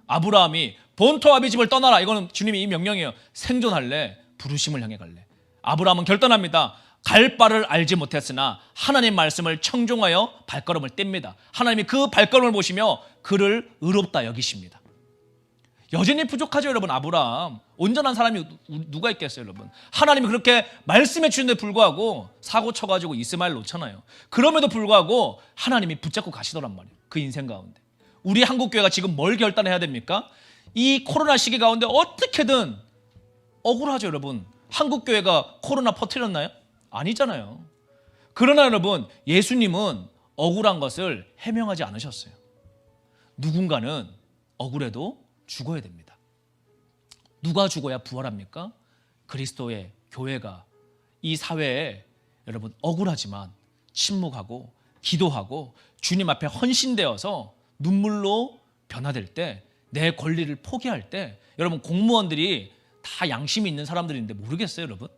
아브라함이 본토 아비 집을 떠나라, 이거는 주님이 이 명령이에요. 생존할래? 부르심을 향해 갈래? 아브라함은 결단합니다. 갈 바를 알지 못했으나 하나님 말씀을 청종하여 발걸음을 뗍니다. 하나님이 그 발걸음을 보시며 그를 의롭다 여기십니다. 여전히 부족하죠 여러분. 아브라함 온전한 사람이 누가 있겠어요 여러분. 하나님이 그렇게 말씀해 주는데 불구하고 사고 쳐가지고 이스마엘 놓잖아요. 그럼에도 불구하고 하나님이 붙잡고 가시더란 말이에요. 그 인생 가운데 우리 한국교회가 지금 뭘 결단해야 됩니까? 이 코로나 시기 가운데 어떻게든, 억울하죠 여러분. 한국교회가 코로나 퍼뜨렸나요? 아니잖아요. 그러나 여러분 예수님은 억울한 것을 해명하지 않으셨어요. 누군가는 억울해도 죽어야 됩니다. 누가 죽어야 부활합니까? 그리스도의 교회가 이 사회에 여러분 억울하지만 침묵하고 기도하고 주님 앞에 헌신되어서 눈물로 변화될 때, 내 권리를 포기할 때, 여러분 공무원들이 다 양심이 있는 사람들인데 모르겠어요 여러분?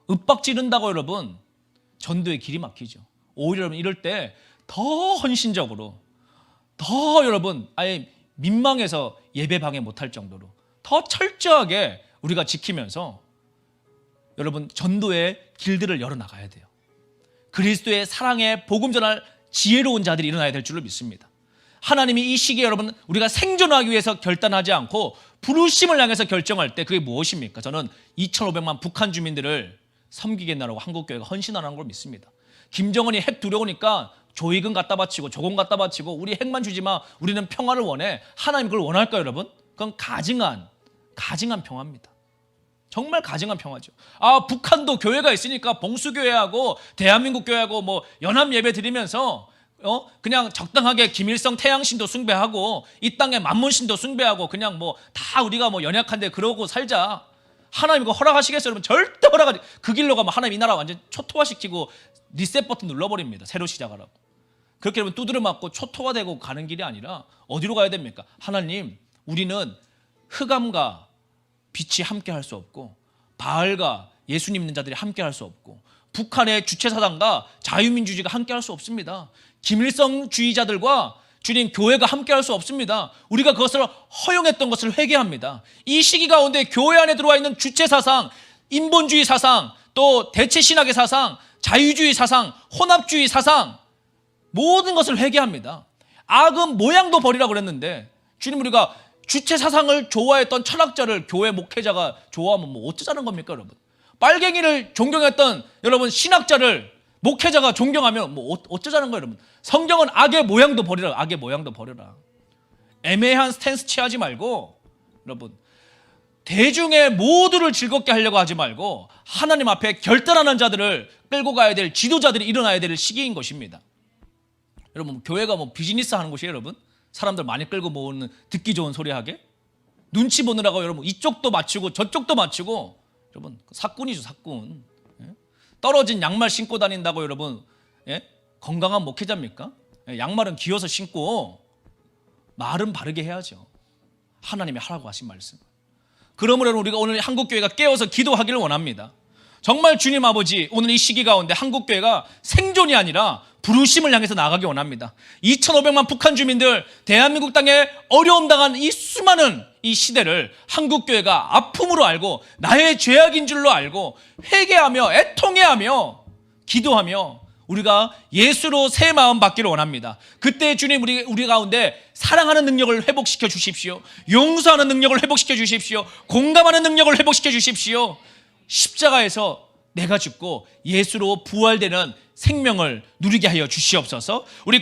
윽박 지른다고 여러분 전도의 길이 막히죠. 오히려 여러분 이럴 때 더 헌신적으로, 더 여러분 아예 민망해서 예배 방해 못할 정도로 더 철저하게 우리가 지키면서 여러분 전도의 길들을 열어나가야 돼요. 그리스도의 사랑의 복음 전할 지혜로운 자들이 일어나야 될 줄로 믿습니다. 하나님이 이 시기에 여러분 우리가 생존하기 위해서 결단하지 않고 부르심을 향해서 결정할 때 그게 무엇입니까? 저는 2,500만 북한 주민들을 섬기겠나라고 한국교회가 헌신하는 걸 믿습니다. 김정은이 핵 두려우니까 조의금 갖다 바치고 조공 갖다 바치고 우리 핵만 주지 마, 우리는 평화를 원해. 하나님 그걸 원할까요 여러분? 그건 가증한 평화입니다. 정말 가증한 평화죠. 북한도 교회가 있으니까 봉수교회하고 대한민국 교회하고 뭐 연합 예배 드리면서 그냥 적당하게 김일성 태양신도 숭배하고 이 땅에 만문신도 숭배하고 그냥 뭐 다 우리가 뭐 연약한데 그러고 살자. 하나님 이거 허락하시겠어요 여러분? 절대 허락하지. 그 길로 가면 하나님 이 나라 완전 초토화시키고 리셋 버튼 눌러버립니다. 새로 시작하라고. 그렇게 여러분 두드려 맞고 초토화되고 가는 길이 아니라 어디로 가야 됩니까? 하나님 우리는 흑암과 빛이 함께 할 수 없고 바알과 예수님 믿는 자들이 함께 할 수 없고 북한의 주체사당과 자유민주주의가 함께 할 수 없습니다. 김일성주의자들과 주님 교회가 함께 할 수 없습니다. 우리가 그것을 허용했던 것을 회개합니다. 이 시기 가운데 교회 안에 들어와 있는 주체사상, 인본주의 사상, 또 대체신학의 사상, 자유주의 사상, 혼합주의 사상, 모든 것을 회개합니다. 악은 모양도 버리라고 그랬는데 주님 우리가 주체 사상을 좋아했던 철학자를 교회 목회자가 좋아하면 뭐 어쩌자는 겁니까 여러분? 빨갱이를 존경했던 여러분 신학자를 목회자가 존경하면 뭐 어쩌자는 거예요 여러분? 성경은 악의 모양도 버리라. 악의 모양도 버려라. 애매한 스탠스 취하지 말고 여러분 대중의 모두를 즐겁게 하려고 하지 말고 하나님 앞에 결단하는 자들을 끌고 가야 될 지도자들이 일어나야 될 시기인 것입니다. 여러분 교회가 뭐 비즈니스 하는 곳이에요 여러분? 사람들 많이 끌고 모으는 듣기 좋은 소리 하게? 눈치 보느라고 여러분 이쪽도 맞추고 저쪽도 맞추고 여러분 사꾼이죠 사꾼. 떨어진 양말 신고 다닌다고 여러분 건강한 목회자입니까? 양말은 귀어서 신고 말은 바르게 해야죠. 하나님이 하라고 하신 말씀. 그러므로 우리가 오늘 한국교회가 깨어서 기도하기를 원합니다. 정말 주님 아버지 오늘 이 시기 가운데 한국교회가 생존이 아니라 부르심을 향해서 나아가기 원합니다. 2,500만 북한 주민들 대한민국 땅에 어려움 당한 이 수많은 이 시대를 한국교회가 아픔으로 알고 나의 죄악인 줄로 알고 회개하며 애통해하며 기도하며 우리가 예수로 새 마음 받기를 원합니다. 그때 주님 우리 가운데 사랑하는 능력을 회복시켜 주십시오. 용서하는 능력을 회복시켜 주십시오. 공감하는 능력을 회복시켜 주십시오. 십자가에서 내가 죽고 예수로 부활되는 생명을 누리게 하여 주시옵소서. 우리